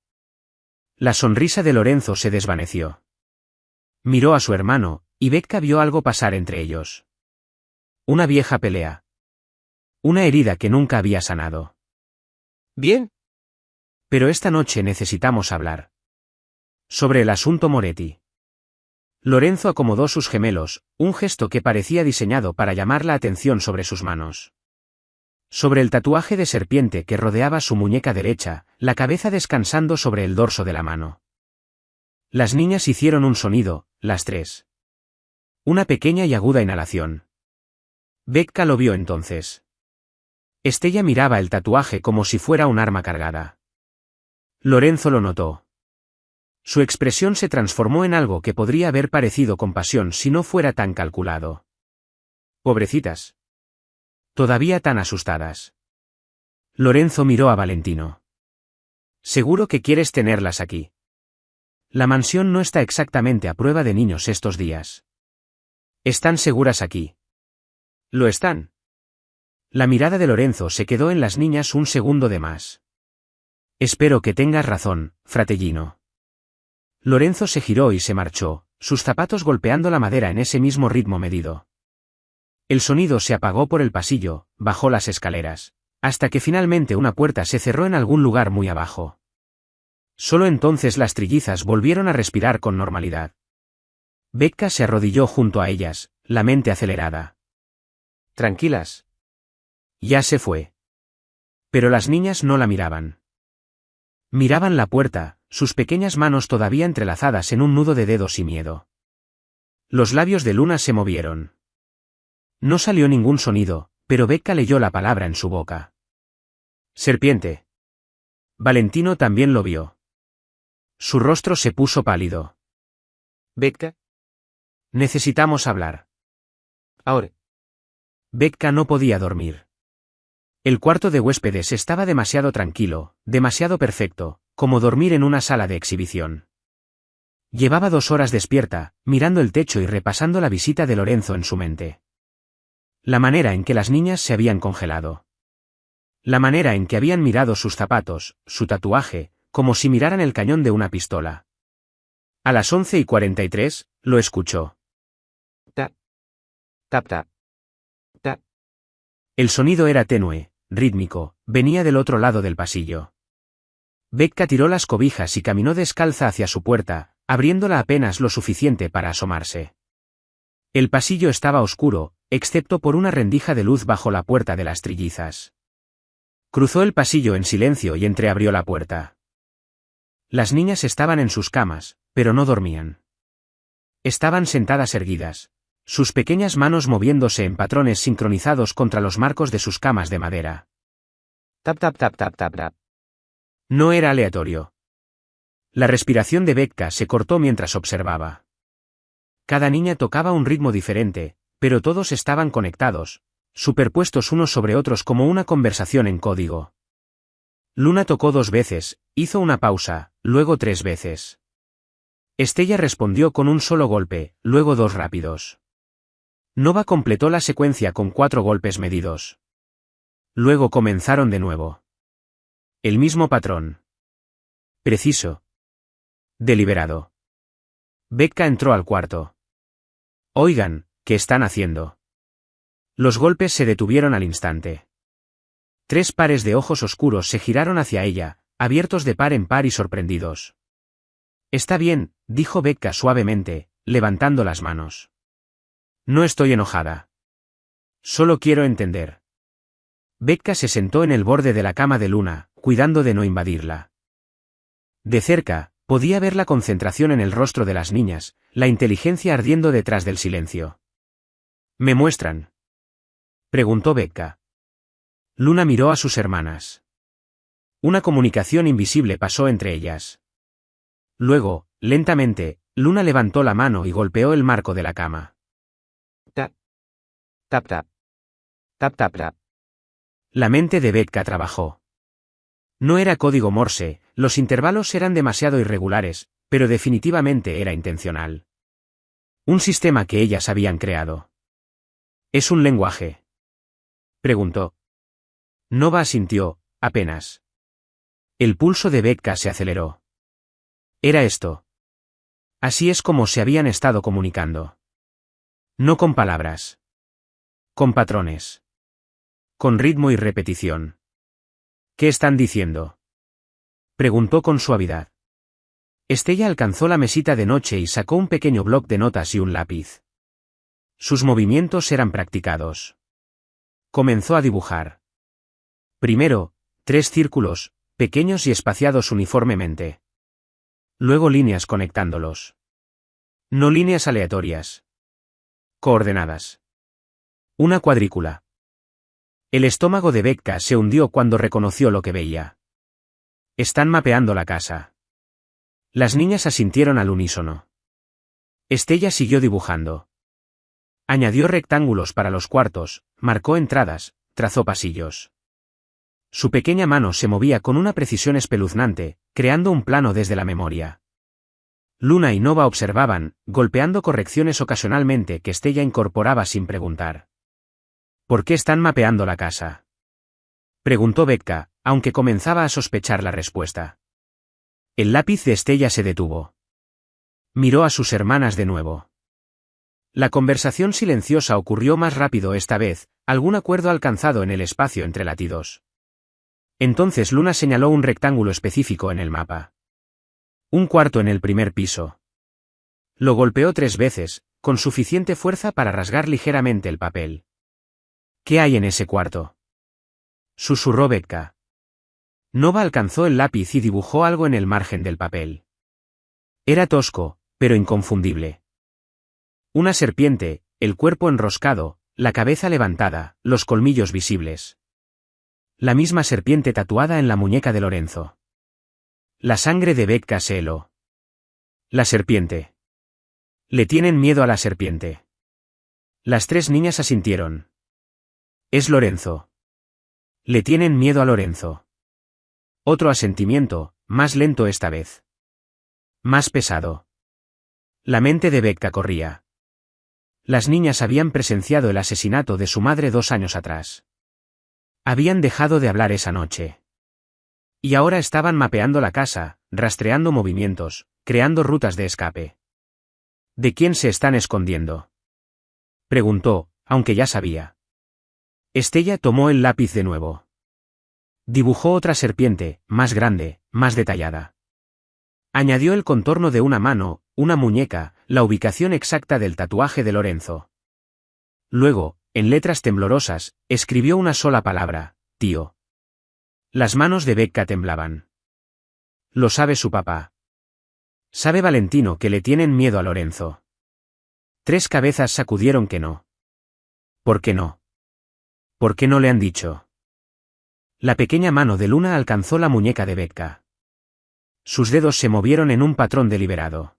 La sonrisa de Lorenzo se desvaneció. Miró a su hermano, y Becca vio algo pasar entre ellos. Una vieja pelea. Una herida que nunca había sanado. ¿Bien? Pero esta noche necesitamos hablar. Sobre el asunto Moretti. Lorenzo acomodó sus gemelos, un gesto que parecía diseñado para llamar la atención sobre sus manos. Sobre el tatuaje de serpiente que rodeaba su muñeca derecha, la cabeza descansando sobre el dorso de la mano. Las niñas hicieron un sonido, las 3. Una pequeña y aguda inhalación. Becca lo vio entonces. Estella miraba el tatuaje como si fuera un arma cargada. Lorenzo lo notó. Su expresión se transformó en algo que podría haber parecido compasión si no fuera tan calculado. Pobrecitas. Todavía tan asustadas. Lorenzo miró a Valentino. Seguro que quieres tenerlas aquí. La mansión no está exactamente a prueba de niños estos días. ¿Están seguras aquí? Lo están. La mirada de Lorenzo se quedó en las niñas un segundo de más. Espero que tengas razón, fratellino. Lorenzo se giró y se marchó, sus zapatos golpeando la madera en ese mismo ritmo medido. El sonido se apagó por el pasillo, bajó las escaleras, hasta que finalmente una puerta se cerró en algún lugar muy abajo. Solo entonces las trillizas volvieron a respirar con normalidad. Becca se arrodilló junto a ellas, la mente acelerada. Tranquilas. Ya se fue. Pero las niñas no la miraban. Miraban la puerta, sus pequeñas manos todavía entrelazadas en un nudo de dedos y miedo. Los labios de Luna se movieron. No salió ningún sonido, pero Becca leyó la palabra en su boca. Serpiente. Valentino también lo vio. Su rostro se puso pálido. ¿Becca? Necesitamos hablar. Ahora. Becca no podía dormir. El cuarto de huéspedes estaba demasiado tranquilo, demasiado perfecto, como dormir en una sala de exhibición. Llevaba 2 horas despierta, mirando el techo y repasando la visita de Lorenzo en su mente. La manera en que las niñas se habían congelado. La manera en que habían mirado sus zapatos, su tatuaje, como si miraran el cañón de una pistola. A las 11:43, lo escuchó. Tap. Tap tap. Tap. El sonido era tenue, rítmico, venía del otro lado del pasillo. Becca tiró las cobijas y caminó descalza hacia su puerta, abriéndola apenas lo suficiente para asomarse. El pasillo estaba oscuro, excepto por una rendija de luz bajo la puerta de las trillizas. Cruzó el pasillo en silencio y entreabrió la puerta. Las niñas estaban en sus camas, pero no dormían. Estaban sentadas erguidas, sus pequeñas manos moviéndose en patrones sincronizados contra los marcos de sus camas de madera. Tap tap tap tap tap tap. No era aleatorio. La respiración de Becca se cortó mientras observaba. Cada niña tocaba un ritmo diferente, pero todos estaban conectados, superpuestos unos sobre otros como una conversación en código. Luna tocó 2 veces, hizo una pausa, luego 3 veces. Estella respondió con un solo golpe, luego 2 rápidos. Nova completó la secuencia con 4 golpes medidos. Luego comenzaron de nuevo. El mismo patrón. Preciso. Deliberado. Becca entró al cuarto. Oigan, ¿qué están haciendo? Los golpes se detuvieron al instante. 3 pares de ojos oscuros se giraron hacia ella, abiertos de par en par y sorprendidos. Está bien, dijo Becca suavemente, levantando las manos. No estoy enojada. Solo quiero entender. Becca se sentó en el borde de la cama de Luna, cuidando de no invadirla. De cerca, podía ver la concentración en el rostro de las niñas, la inteligencia ardiendo detrás del silencio. ¿Me muestran?, preguntó Becca. Luna miró a sus hermanas. Una comunicación invisible pasó entre ellas. Luego, lentamente, Luna levantó la mano y golpeó el marco de la cama. Tap. Tap tap. Tap tap tap. La mente de Becca trabajó. No era código Morse, los intervalos eran demasiado irregulares, pero definitivamente era intencional. Un sistema que ellas habían creado. ¿Es un lenguaje?, preguntó. Nova asintió, apenas. El pulso de Becca se aceleró. Era esto. Así es como se habían estado comunicando. No con palabras. Con patrones. Con ritmo y repetición. ¿Qué están diciendo?, preguntó con suavidad. Estella alcanzó la mesita de noche y sacó un pequeño bloc de notas y un lápiz. Sus movimientos eran practicados. Comenzó a dibujar. Primero, 3 círculos, pequeños y espaciados uniformemente. Luego líneas conectándolos. No líneas aleatorias. Coordenadas. Una cuadrícula. El estómago de Becca se hundió cuando reconoció lo que veía. Están mapeando la casa. Las niñas asintieron al unísono. Estella siguió dibujando. Añadió rectángulos para los cuartos, marcó entradas, trazó pasillos. Su pequeña mano se movía con una precisión espeluznante, creando un plano desde la memoria. Luna y Nova observaban, golpeando correcciones ocasionalmente que Estella incorporaba sin preguntar. ¿Por qué están mapeando la casa?, preguntó Becca, aunque comenzaba a sospechar la respuesta. El lápiz de Estella se detuvo. Miró a sus hermanas de nuevo. La conversación silenciosa ocurrió más rápido esta vez, algún acuerdo alcanzado en el espacio entre latidos. Entonces Luna señaló un rectángulo específico en el mapa. Un cuarto en el primer piso. Lo golpeó 3 veces, con suficiente fuerza para rasgar ligeramente el papel. ¿Qué hay en ese cuarto?, susurró Becca. Nova alcanzó el lápiz y dibujó algo en el margen del papel. Era tosco, pero inconfundible. Una serpiente, el cuerpo enroscado, la cabeza levantada, los colmillos visibles. La misma serpiente tatuada en la muñeca de Lorenzo. La sangre de Becca se heló. La serpiente. Le tienen miedo a la serpiente. Las 3 niñas asintieron. Es Lorenzo. Le tienen miedo a Lorenzo. Otro asentimiento, más lento esta vez. Más pesado. La mente de Becca corría. Las niñas habían presenciado el asesinato de su madre 2 años atrás. Habían dejado de hablar esa noche. Y ahora estaban mapeando la casa, rastreando movimientos, creando rutas de escape. ¿De quién se están escondiendo?, preguntó, aunque ya sabía. Estella tomó el lápiz de nuevo. Dibujó otra serpiente, más grande, más detallada. Añadió el contorno de una mano, una muñeca, la ubicación exacta del tatuaje de Lorenzo. Luego, en letras temblorosas, escribió una sola palabra: tío. Las manos de Becca temblaban. Lo sabe su papá. Sabe Valentino que le tienen miedo a Lorenzo. 3 cabezas sacudieron que no. ¿Por qué no? ¿Por qué no le han dicho? La pequeña mano de Luna alcanzó la muñeca de Becca. Sus dedos se movieron en un patrón deliberado.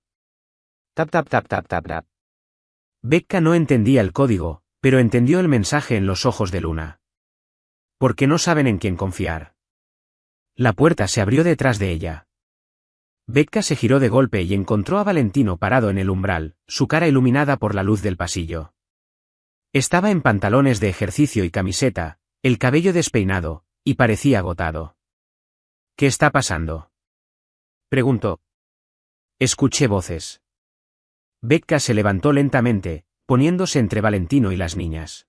Tap tap tap tap tap tap. Becca no entendía el código, pero entendió el mensaje en los ojos de Luna. Porque no saben en quién confiar. La puerta se abrió detrás de ella. Becca se giró de golpe y encontró a Valentino parado en el umbral, su cara iluminada por la luz del pasillo. Estaba en pantalones de ejercicio y camiseta, el cabello despeinado, y parecía agotado. ¿Qué está pasando?, preguntó. Escuché voces. Becca se levantó lentamente, poniéndose entre Valentino y las niñas.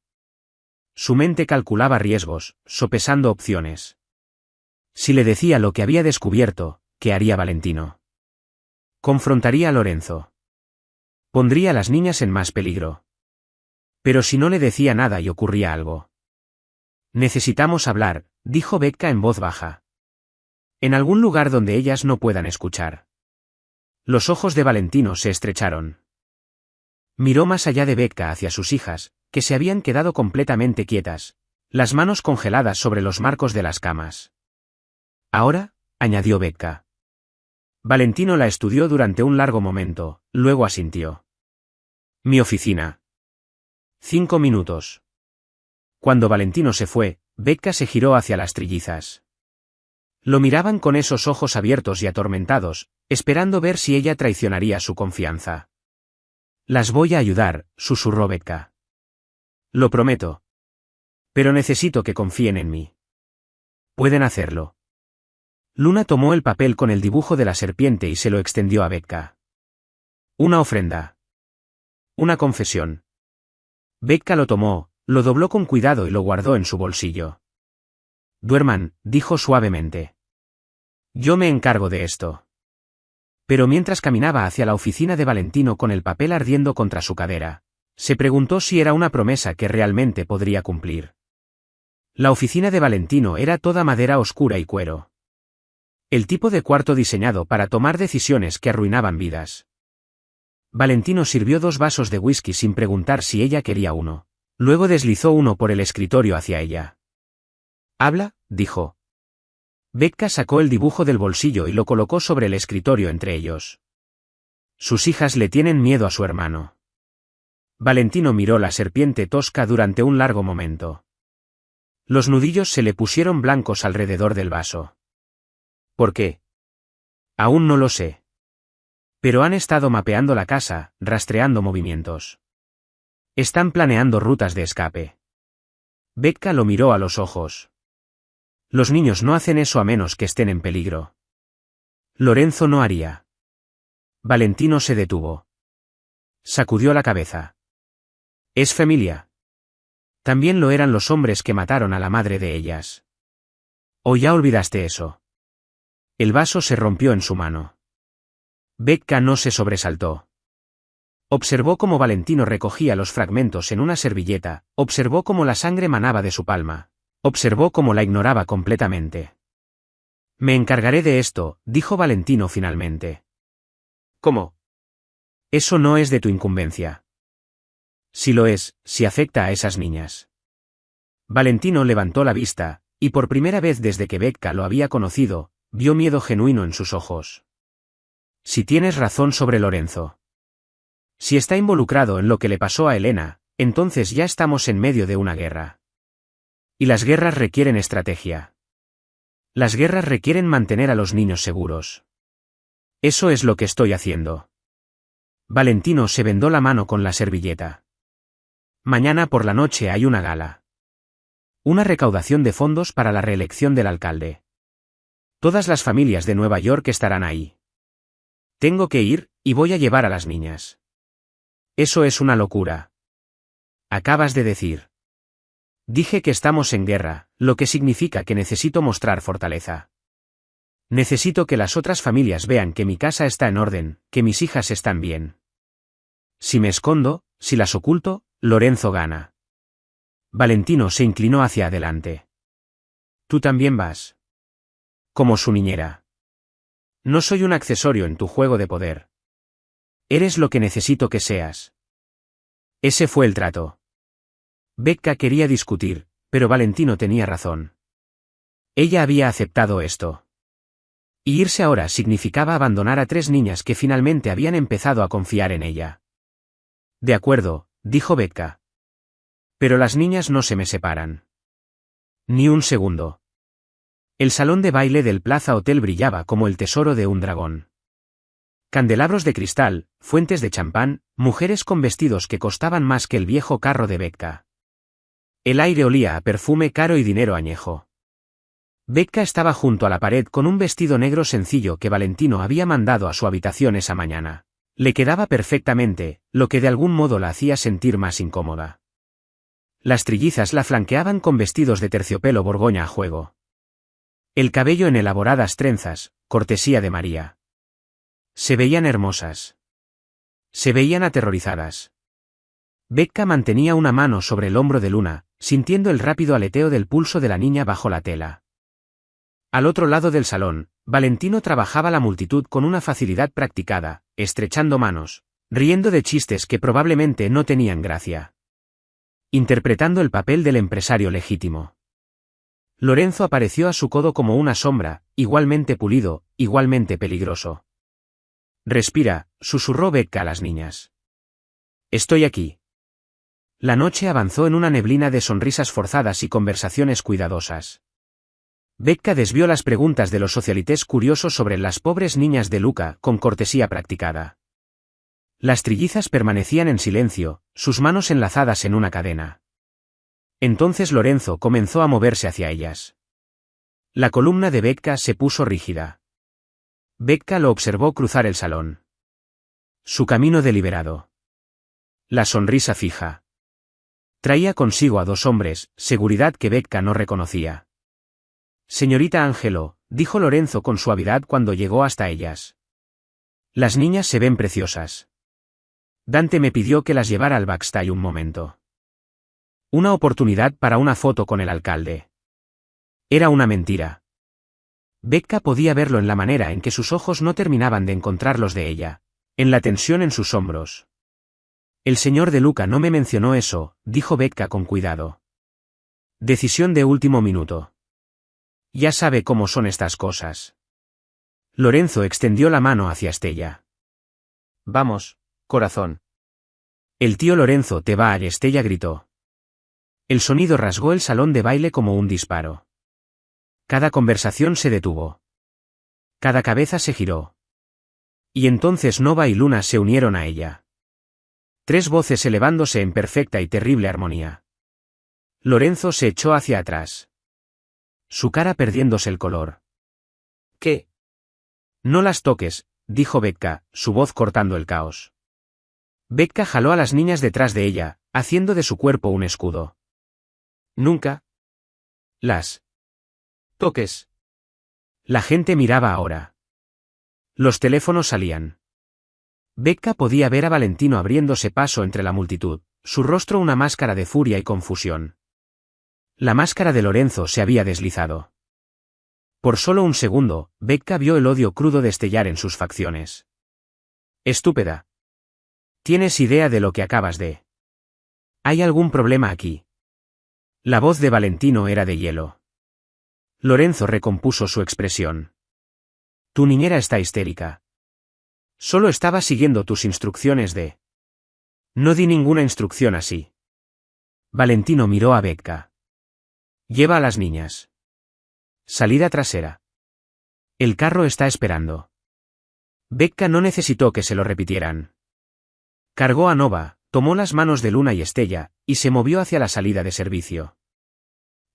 Su mente calculaba riesgos, sopesando opciones. Si le decía lo que había descubierto, ¿qué haría Valentino? Confrontaría a Lorenzo. Pondría a las niñas en más peligro. Pero si no le decía nada y ocurría algo. Necesitamos hablar, dijo Becca en voz baja. En algún lugar donde ellas no puedan escuchar. Los ojos de Valentino se estrecharon. Miró más allá de Becca hacia sus hijas, que se habían quedado completamente quietas, las manos congeladas sobre los marcos de las camas. Ahora, añadió Becca. Valentino la estudió durante un largo momento, luego asintió. Mi oficina. 5 minutos. Cuando Valentino se fue, Becca se giró hacia las trillizas. Lo miraban con esos ojos abiertos y atormentados, esperando ver si ella traicionaría su confianza. Las voy a ayudar, susurró Becca. Lo prometo. Pero necesito que confíen en mí. Pueden hacerlo. Luna tomó el papel con el dibujo de la serpiente y se lo extendió a Becca. Una ofrenda. Una confesión. Becca lo tomó, lo dobló con cuidado y lo guardó en su bolsillo. Duerman, dijo suavemente. Yo me encargo de esto. Pero mientras caminaba hacia la oficina de Valentino con el papel ardiendo contra su cadera, se preguntó si era una promesa que realmente podría cumplir. La oficina de Valentino era toda madera oscura y cuero. El tipo de cuarto diseñado para tomar decisiones que arruinaban vidas. Valentino sirvió 2 vasos de whisky sin preguntar si ella quería uno. Luego deslizó uno por el escritorio hacia ella. Habla, dijo. Becca sacó el dibujo del bolsillo y lo colocó sobre el escritorio entre ellos. Sus hijas le tienen miedo a su hermano. Valentino miró la serpiente tosca durante un largo momento. Los nudillos se le pusieron blancos alrededor del vaso. ¿Por qué? Aún no lo sé. Pero han estado mapeando la casa, rastreando movimientos. Están planeando rutas de escape. Becca lo miró a los ojos. Los niños no hacen eso a menos que estén en peligro. Lorenzo no haría. Valentino se detuvo. Sacudió la cabeza. Es familia. También lo eran los hombres que mataron a la madre de ellas. ¿O ya olvidaste eso? El vaso se rompió en su mano. Becca no se sobresaltó. Observó cómo Valentino recogía los fragmentos en una servilleta, observó cómo la sangre manaba de su palma, observó cómo la ignoraba completamente. Me encargaré de esto, dijo Valentino finalmente. ¿Cómo? Eso no es de tu incumbencia. Si lo es, si afecta a esas niñas. Valentino levantó la vista, y por primera vez desde que Becca lo había conocido, vio miedo genuino en sus ojos. Si tienes razón sobre Lorenzo. Si está involucrado en lo que le pasó a Elena, entonces ya estamos en medio de una guerra. Y las guerras requieren estrategia. Las guerras requieren mantener a los niños seguros. Eso es lo que estoy haciendo. Valentino se vendó la mano con la servilleta. Mañana por la noche hay una gala. Una recaudación de fondos para la reelección del alcalde. Todas las familias de Nueva York estarán ahí. Tengo que ir, y voy a llevar a las niñas. Eso es una locura. Acabas de decir. Dije que estamos en guerra, lo que significa que necesito mostrar fortaleza. Necesito que las otras familias vean que mi casa está en orden, que mis hijas están bien. Si me escondo, si las oculto, Lorenzo gana. Valentino se inclinó hacia adelante. ¿Tú también vas? Como su niñera. No soy un accesorio en tu juego de poder. Eres lo que necesito que seas. Ese fue el trato. Becca quería discutir, pero Valentino tenía razón. Ella había aceptado esto. Y irse ahora significaba abandonar a 3 niñas que finalmente habían empezado a confiar en ella. De acuerdo, dijo Becca. Pero las niñas no se me separan. Ni un segundo. El salón de baile del Plaza Hotel brillaba como el tesoro de un dragón. Candelabros de cristal, fuentes de champán, mujeres con vestidos que costaban más que el viejo carro de Becca. El aire olía a perfume caro y dinero añejo. Becca estaba junto a la pared con un vestido negro sencillo que Valentino había mandado a su habitación esa mañana. Le quedaba perfectamente, lo que de algún modo la hacía sentir más incómoda. Las trillizas la flanqueaban con vestidos de terciopelo borgoña a juego. El cabello en elaboradas trenzas, cortesía de María. Se veían hermosas. Se veían aterrorizadas. Becca mantenía una mano sobre el hombro de Luna, sintiendo el rápido aleteo del pulso de la niña bajo la tela. Al otro lado del salón, Valentino trabajaba la multitud con una facilidad practicada, estrechando manos, riendo de chistes que probablemente no tenían gracia. Interpretando el papel del empresario legítimo. Lorenzo apareció a su codo como una sombra, igualmente pulido, igualmente peligroso. Respira, susurró Becca a las niñas. Estoy aquí. La noche avanzó en una neblina de sonrisas forzadas y conversaciones cuidadosas. Becca desvió las preguntas de los socialites curiosos sobre las pobres niñas de Luca con cortesía practicada. Las trillizas permanecían en silencio, sus manos enlazadas en una cadena. Entonces Lorenzo comenzó a moverse hacia ellas. La columna de Becca se puso rígida. Becca lo observó cruzar el salón. Su camino deliberado. La sonrisa fija. Traía consigo a 2 hombres, seguridad que Becca no reconocía. Señorita Angelo, dijo Lorenzo con suavidad cuando llegó hasta ellas. Las niñas se ven preciosas. Dante me pidió que las llevara al backstage un momento. Una oportunidad para una foto con el alcalde. Era una mentira. Becca podía verlo en la manera en que sus ojos no terminaban de encontrar los de ella, en la tensión en sus hombros. El señor de Luca no me mencionó eso, dijo Becca con cuidado. Decisión de último minuto. Ya sabe cómo son estas cosas. Lorenzo extendió la mano hacia Estella. Vamos, corazón. El tío Lorenzo te va a... Estella gritó. El sonido rasgó el salón de baile como un disparo. Cada conversación se detuvo. Cada cabeza se giró. Y entonces Nova y Luna se unieron a ella. 3 voces elevándose en perfecta y terrible armonía. Lorenzo se echó hacia atrás. Su cara perdiéndose el color. ¿Qué? No las toques, dijo Becca, su voz cortando el caos. Becca jaló a las niñas detrás de ella, haciendo de su cuerpo un escudo. Nunca. Las toques. La gente miraba ahora. Los teléfonos salían. Becca podía ver a Valentino abriéndose paso entre la multitud, su rostro una máscara de furia y confusión. La máscara de Lorenzo se había deslizado. Por solo un segundo, Becca vio el odio crudo destellar en sus facciones. Estúpida. ¿Tienes idea de lo que acabas de? ¿Hay algún problema aquí? La voz de Valentino era de hielo. Lorenzo recompuso su expresión. Tu niñera está histérica. Solo estaba siguiendo tus instrucciones de... No di ninguna instrucción así. Valentino miró a Becca. Lleva a las niñas. Salida trasera. El carro está esperando. Becca no necesitó que se lo repitieran. Cargó a Nova, tomó las manos de Luna y Estella, y se movió hacia la salida de servicio.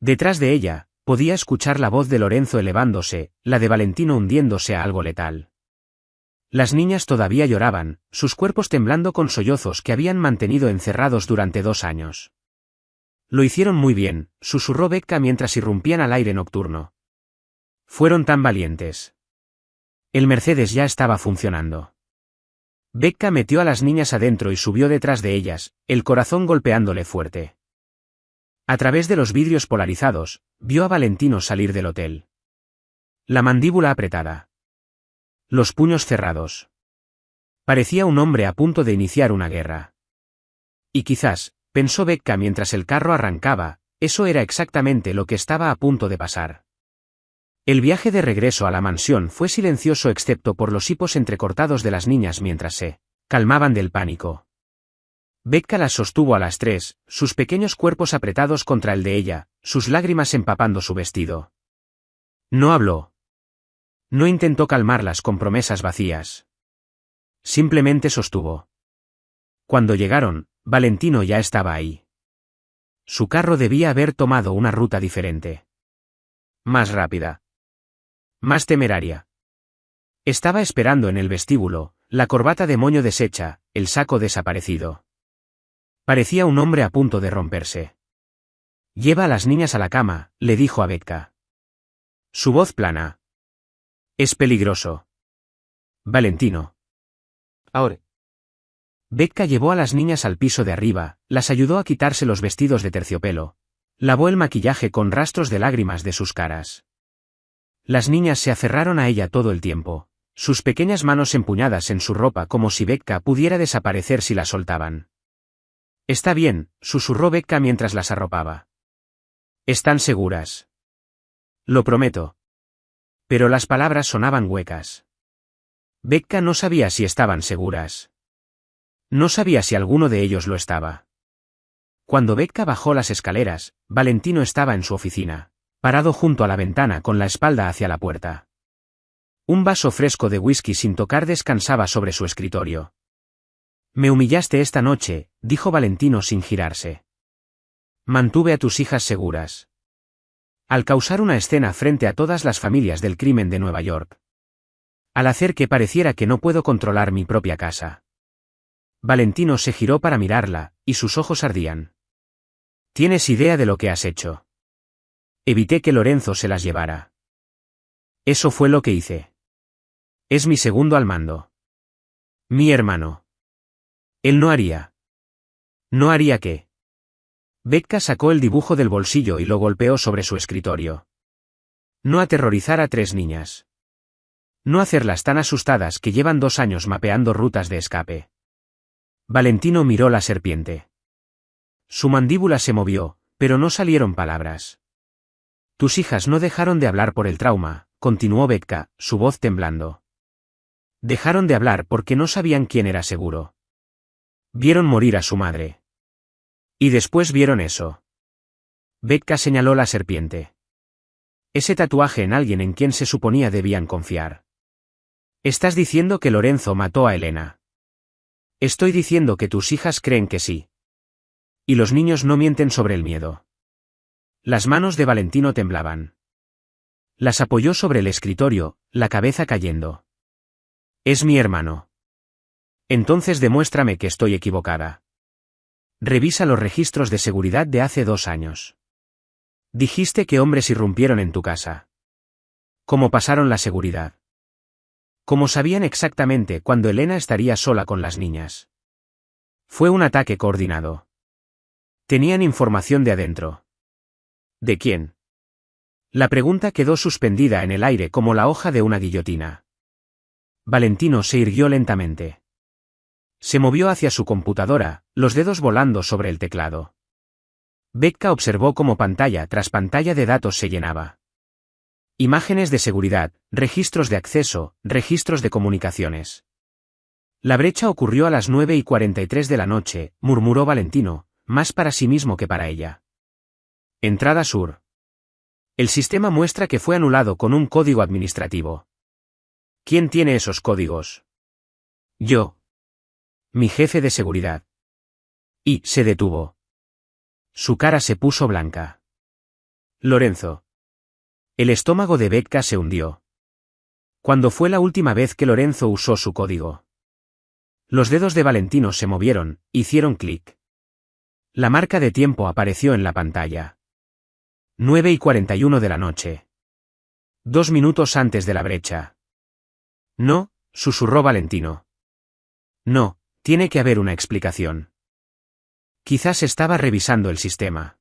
Detrás de ella, podía escuchar la voz de Lorenzo elevándose, la de Valentino hundiéndose a algo letal. Las niñas todavía lloraban, sus cuerpos temblando con sollozos que habían mantenido encerrados durante 2 años. Lo hicieron muy bien, susurró Becca mientras irrumpían al aire nocturno. Fueron tan valientes. El Mercedes ya estaba funcionando. Becca metió a las niñas adentro y subió detrás de ellas, el corazón golpeándole fuerte. A través de los vidrios polarizados, vio a Valentino salir del hotel. La mandíbula apretada. Los puños cerrados. Parecía un hombre a punto de iniciar una guerra. Y quizás, pensó Becca mientras el carro arrancaba, eso era exactamente lo que estaba a punto de pasar. El viaje de regreso a la mansión fue silencioso excepto por los hipos entrecortados de las niñas mientras se calmaban del pánico. Becca las sostuvo a las 3, sus pequeños cuerpos apretados contra el de ella, sus lágrimas empapando su vestido. No habló. No intentó calmarlas con promesas vacías. Simplemente sostuvo. Cuando llegaron, Valentino ya estaba ahí. Su carro debía haber tomado una ruta diferente. Más rápida. Más temeraria. Estaba esperando en el vestíbulo, la corbata de moño deshecha, el saco desaparecido. Parecía un hombre a punto de romperse. Lleva a las niñas a la cama, le dijo a Becca. Su voz plana. Es peligroso. Valentino. Ahora. Becca llevó a las niñas al piso de arriba, las ayudó a quitarse los vestidos de terciopelo. Lavó el maquillaje con rastros de lágrimas de sus caras. Las niñas se aferraron a ella todo el tiempo, sus pequeñas manos empuñadas en su ropa como si Becca pudiera desaparecer si la soltaban. Está bien, susurró Becca mientras las arropaba. Están seguras. Lo prometo. Pero las palabras sonaban huecas. Becca no sabía si estaban seguras. No sabía si alguno de ellos lo estaba. Cuando Becca bajó las escaleras, Valentino estaba en su oficina, parado junto a la ventana con la espalda hacia la puerta. Un vaso fresco de whisky sin tocar descansaba sobre su escritorio. Me humillaste esta noche, dijo Valentino sin girarse. Mantuve a tus hijas seguras. Al causar una escena frente a todas las familias del crimen de Nueva York. Al hacer que pareciera que no puedo controlar mi propia casa. Valentino se giró para mirarla, y sus ojos ardían. ¿Tienes idea de lo que has hecho? Evité que Lorenzo se las llevara. Eso fue lo que hice. Es mi segundo al mando. Mi hermano. Él no haría. ¿No haría qué? Becca sacó el dibujo del bolsillo y lo golpeó sobre su escritorio. No aterrorizar a 3 niñas. No hacerlas tan asustadas que llevan 2 años mapeando rutas de escape. Valentino miró la serpiente. Su mandíbula se movió, pero no salieron palabras. Tus hijas no dejaron de hablar por el trauma, continuó Becca, su voz temblando. Dejaron de hablar porque no sabían quién era seguro. Vieron morir a su madre. Y después vieron eso. Becca señaló la serpiente. Ese tatuaje en alguien en quien se suponía debían confiar. Estás diciendo que Lorenzo mató a Elena. Estoy diciendo que tus hijas creen que sí. Y los niños no mienten sobre el miedo. Las manos de Valentino temblaban. Las apoyó sobre el escritorio, la cabeza cayendo. Es mi hermano. Entonces demuéstrame que estoy equivocada. Revisa los registros de seguridad de hace 2 años. Dijiste que hombres irrumpieron en tu casa. ¿Cómo pasaron la seguridad? ¿Cómo sabían exactamente cuándo Elena estaría sola con las niñas? Fue un ataque coordinado. Tenían información de adentro. ¿De quién? La pregunta quedó suspendida en el aire como la hoja de una guillotina. Valentino se irguió lentamente. Se movió hacia su computadora, los dedos volando sobre el teclado. Becca observó cómo pantalla tras pantalla de datos se llenaba. Imágenes de seguridad, registros de acceso, registros de comunicaciones. La brecha ocurrió a las 9:43 de la noche, murmuró Valentino, más para sí mismo que para ella. Entrada sur. El sistema muestra que fue anulado con un código administrativo. ¿Quién tiene esos códigos? Yo. Mi jefe de seguridad. Y se detuvo. Su cara se puso blanca. Lorenzo. El estómago de Becca se hundió. ¿Cuándo fue la última vez que Lorenzo usó su código? Los dedos de Valentino se movieron, hicieron clic. La marca de tiempo apareció en la pantalla. 9:41 de la noche. 2 minutos antes de la brecha. No, susurró Valentino. No, tiene que haber una explicación. Quizás estaba revisando el sistema.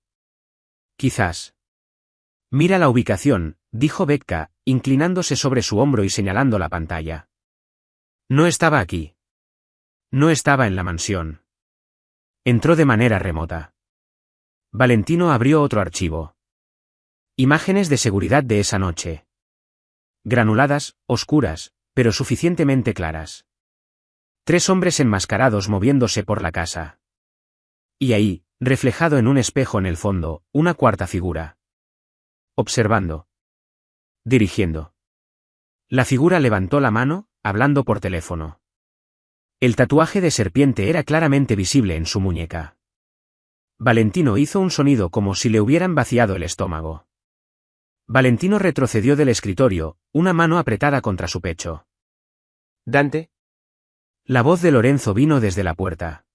Quizás. Mira la ubicación, dijo Becca, inclinándose sobre su hombro y señalando la pantalla. No estaba aquí. No estaba en la mansión. Entró de manera remota. Valentino abrió otro archivo. Imágenes de seguridad de esa noche. Granuladas, oscuras, pero suficientemente claras. 3 hombres enmascarados moviéndose por la casa. Y ahí, reflejado en un espejo en el fondo, una cuarta figura. Observando. Dirigiendo. La figura levantó la mano, hablando por teléfono. El tatuaje de serpiente era claramente visible en su muñeca. Valentino hizo un sonido como si le hubieran vaciado el estómago. Valentino retrocedió del escritorio, una mano apretada contra su pecho. ¿Dante? La voz de Lorenzo vino desde la puerta.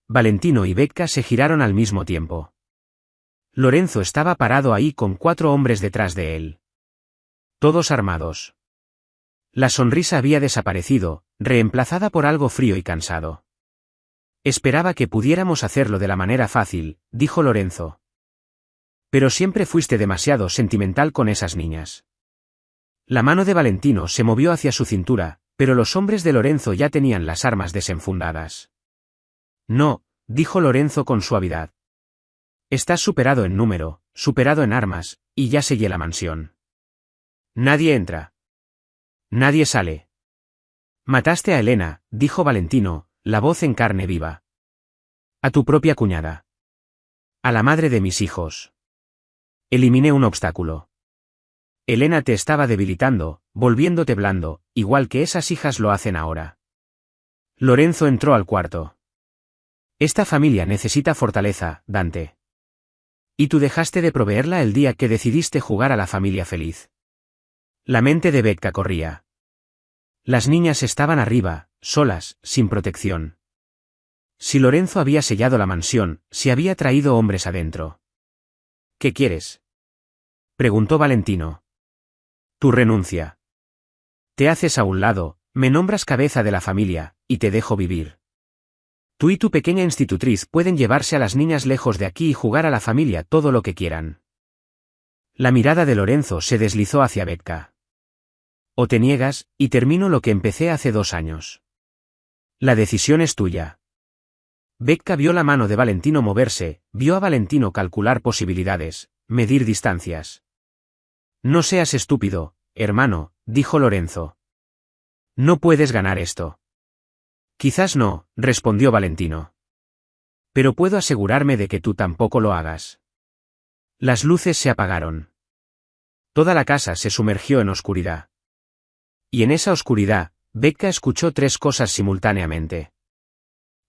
Valentino y Becca se giraron al mismo tiempo. Lorenzo estaba parado ahí con 4 hombres detrás de él. Todos armados. La sonrisa había desaparecido, reemplazada por algo frío y cansado. Esperaba que pudiéramos hacerlo de la manera fácil, dijo Lorenzo. Pero siempre fuiste demasiado sentimental con esas niñas. La mano de Valentino se movió hacia su cintura, pero los hombres de Lorenzo ya tenían las armas desenfundadas. No, dijo Lorenzo con suavidad. Estás superado en número, superado en armas, y ya sellé la mansión. Nadie entra. Nadie sale. Mataste a Elena, dijo Valentino, la voz en carne viva. A tu propia cuñada. A la madre de mis hijos. Eliminé un obstáculo. Elena te estaba debilitando, volviéndote blando, igual que esas hijas lo hacen ahora. Lorenzo entró al cuarto. Esta familia necesita fortaleza, Dante. Y tú dejaste de proveerla el día que decidiste jugar a la familia feliz. La mente de Becca corría. Las niñas estaban arriba, solas, sin protección. Si Lorenzo había sellado la mansión, si había traído hombres adentro. ¿Qué quieres? Preguntó Valentino. Tu renuncia. Te haces a un lado, me nombras cabeza de la familia, y te dejo vivir. Tú y tu pequeña institutriz pueden llevarse a las niñas lejos de aquí y jugar a la familia todo lo que quieran. La mirada de Lorenzo se deslizó hacia Becca. O te niegas, y termino lo que empecé hace 2 años. La decisión es tuya. Becca vio la mano de Valentino moverse, vio a Valentino calcular posibilidades, medir distancias. No seas estúpido, hermano, dijo Lorenzo. No puedes ganar esto. Quizás no, respondió Valentino. Pero puedo asegurarme de que tú tampoco lo hagas. Las luces se apagaron. Toda la casa se sumergió en oscuridad. Y en esa oscuridad, Becca escuchó 3 cosas simultáneamente.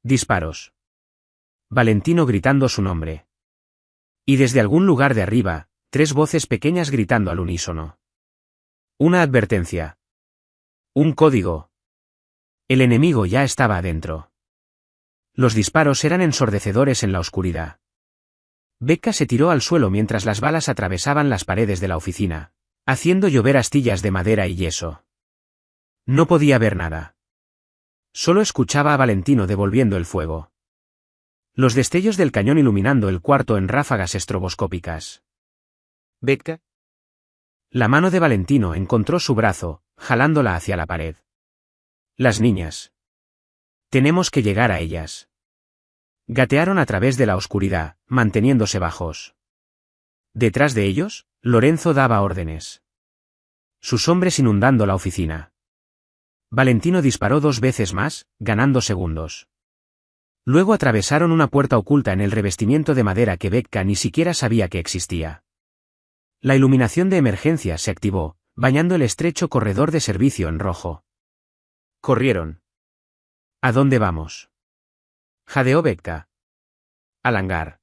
Disparos. Valentino gritando su nombre. Y desde algún lugar de arriba, 3 voces pequeñas gritando al unísono. Una advertencia. Un código. El enemigo ya estaba adentro. Los disparos eran ensordecedores en la oscuridad. Becca se tiró al suelo mientras las balas atravesaban las paredes de la oficina, haciendo llover astillas de madera y yeso. No podía ver nada. Solo escuchaba a Valentino devolviendo el fuego. Los destellos del cañón iluminando el cuarto en ráfagas estroboscópicas. ¿Becca? La mano de Valentino encontró su brazo, jalándola hacia la pared. Las niñas. Tenemos que llegar a ellas. Gatearon a través de la oscuridad, manteniéndose bajos. Detrás de ellos, Lorenzo daba órdenes. Sus hombres inundando la oficina. Valentino disparó 2 veces más, ganando segundos. Luego atravesaron una puerta oculta en el revestimiento de madera que Becca ni siquiera sabía que existía. La iluminación de emergencia se activó, bañando el estrecho corredor de servicio en rojo. Corrieron. ¿A dónde vamos? Jadeó Beka. Al hangar.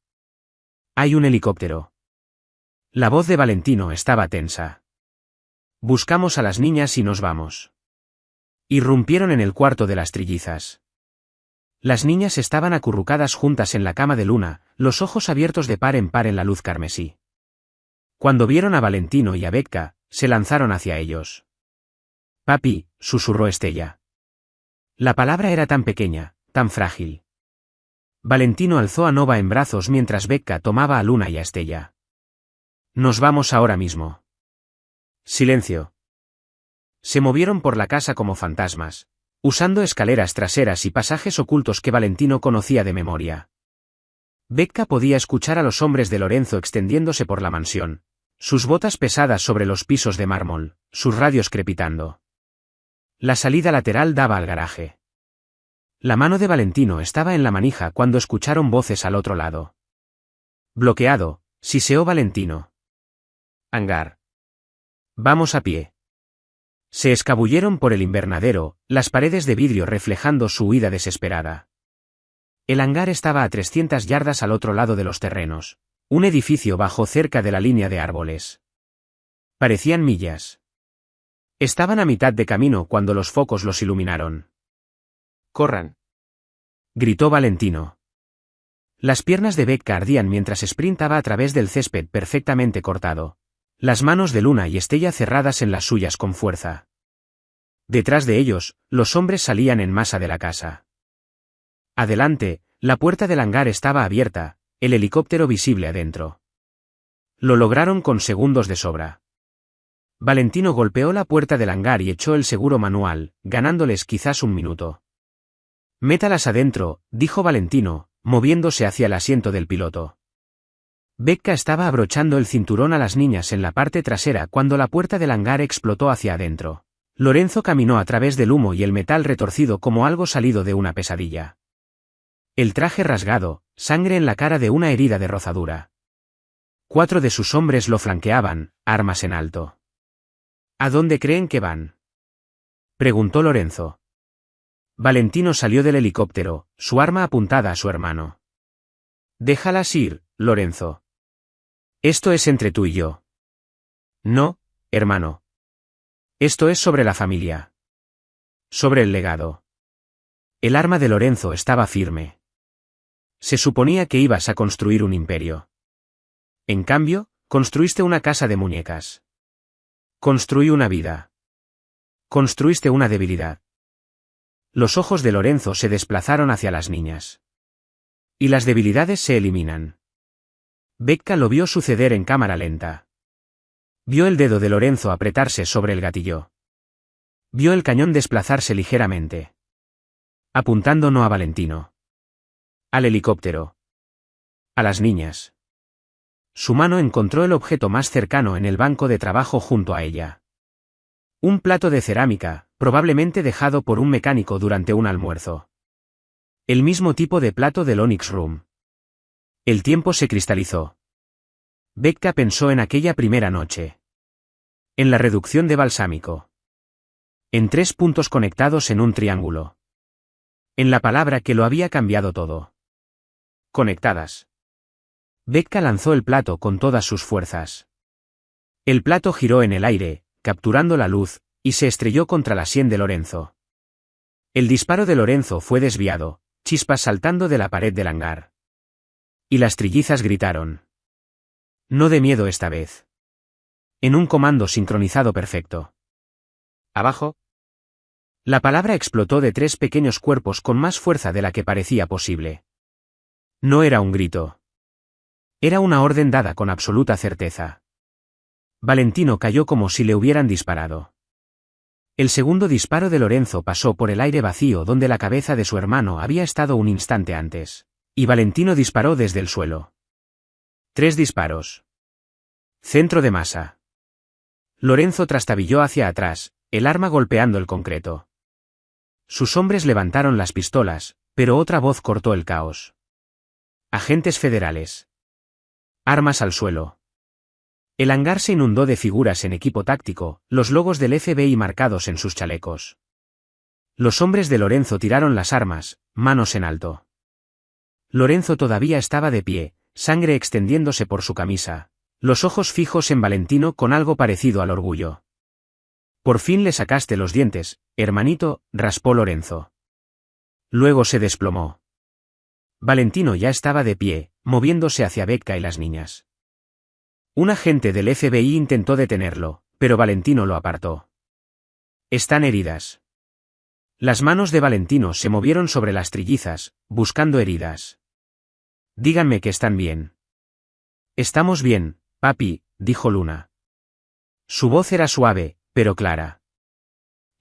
Hay un helicóptero. La voz de Valentino estaba tensa. Buscamos a las niñas y nos vamos. Irrumpieron en el cuarto de las trillizas. Las niñas estaban acurrucadas juntas en la cama de Luna, los ojos abiertos de par en par en la luz carmesí. Cuando vieron a Valentino y a Beka, se lanzaron hacia ellos. «Papi», susurró Estella. La palabra era tan pequeña, tan frágil. Valentino alzó a Nova en brazos mientras Beka tomaba a Luna y a Estella. «Nos vamos ahora mismo». Silencio. Se movieron por la casa como fantasmas, usando escaleras traseras y pasajes ocultos que Valentino conocía de memoria. Beka podía escuchar a los hombres de Lorenzo extendiéndose por la mansión, sus botas pesadas sobre los pisos de mármol, sus radios crepitando. La salida lateral daba al garaje. La mano de Valentino estaba en la manija cuando escucharon voces al otro lado. Bloqueado, siseó Valentino. Hangar. Vamos a pie. Se escabulleron por el invernadero, las paredes de vidrio reflejando su huida desesperada. El hangar estaba a 300 yardas al otro lado de los terrenos. Un edificio bajo cerca de la línea de árboles. Parecían millas. Estaban a mitad de camino cuando los focos los iluminaron. «¡Corran!», gritó Valentino. Las piernas de Beka ardían mientras sprintaba a través del césped perfectamente cortado. Las manos de Luna y Estella cerradas en las suyas con fuerza. Detrás de ellos, los hombres salían en masa de la casa. Adelante, la puerta del hangar estaba abierta, el helicóptero visible adentro. Lo lograron con segundos de sobra. Valentino golpeó la puerta del hangar y echó el seguro manual, ganándoles quizás un minuto. «Métalas adentro», dijo Valentino, moviéndose hacia el asiento del piloto. Beka estaba abrochando el cinturón a las niñas en la parte trasera cuando la puerta del hangar explotó hacia adentro. Lorenzo caminó a través del humo y el metal retorcido como algo salido de una pesadilla. El traje rasgado, sangre en la cara de una herida de rozadura. 4 de sus hombres lo flanqueaban, armas en alto. «¿A dónde creen que van?», preguntó Lorenzo. Valentino salió del helicóptero, su arma apuntada a su hermano. «Déjalas ir, Lorenzo. Esto es entre tú y yo». «No, hermano. Esto es sobre la familia. Sobre el legado». El arma de Lorenzo estaba firme. Se suponía que ibas a construir un imperio. En cambio, construiste una casa de muñecas. Construí una vida. Construiste una debilidad. Los ojos de Lorenzo se desplazaron hacia las niñas. Y las debilidades se eliminan. Beka lo vio suceder en cámara lenta. Vio el dedo de Lorenzo apretarse sobre el gatillo. Vio el cañón desplazarse ligeramente. Apuntando no a Valentino. Al helicóptero. A las niñas. Su mano encontró el objeto más cercano en el banco de trabajo junto a ella. Un plato de cerámica, probablemente dejado por un mecánico durante un almuerzo. El mismo tipo de plato del Onyx Room. El tiempo se cristalizó. Beka pensó en aquella primera noche. En la reducción de balsámico. En 3 puntos conectados en un triángulo. En la palabra que lo había cambiado todo. Conectadas. Beka lanzó el plato con todas sus fuerzas. El plato giró en el aire, capturando la luz, y se estrelló contra la sien de Lorenzo. El disparo de Lorenzo fue desviado, chispas saltando de la pared del hangar. Y las trillizas gritaron. No de miedo esta vez. En un comando sincronizado perfecto. Abajo. La palabra explotó de 3 pequeños cuerpos con más fuerza de la que parecía posible. No era un grito. Era una orden dada con absoluta certeza. Valentino cayó como si le hubieran disparado. El segundo disparo de Lorenzo pasó por el aire vacío donde la cabeza de su hermano había estado un instante antes. Y Valentino disparó desde el suelo. 3 disparos. Centro de masa. Lorenzo trastabilló hacia atrás, el arma golpeando el concreto. Sus hombres levantaron las pistolas, pero otra voz cortó el caos. Agentes federales. Armas al suelo. El hangar se inundó de figuras en equipo táctico, los logos del FBI marcados en sus chalecos. Los hombres de Lorenzo tiraron las armas, manos en alto. Lorenzo todavía estaba de pie, sangre extendiéndose por su camisa, los ojos fijos en Valentino con algo parecido al orgullo. Por fin le sacaste los dientes, hermanito, raspó Lorenzo. Luego se desplomó. Valentino ya estaba de pie, moviéndose hacia Becca y las niñas. Un agente del FBI intentó detenerlo, pero Valentino lo apartó. Están heridas. Las manos de Valentino se movieron sobre las trillizas, buscando heridas. Díganme que están bien. Estamos bien, papi, dijo Luna. Su voz era suave, pero clara.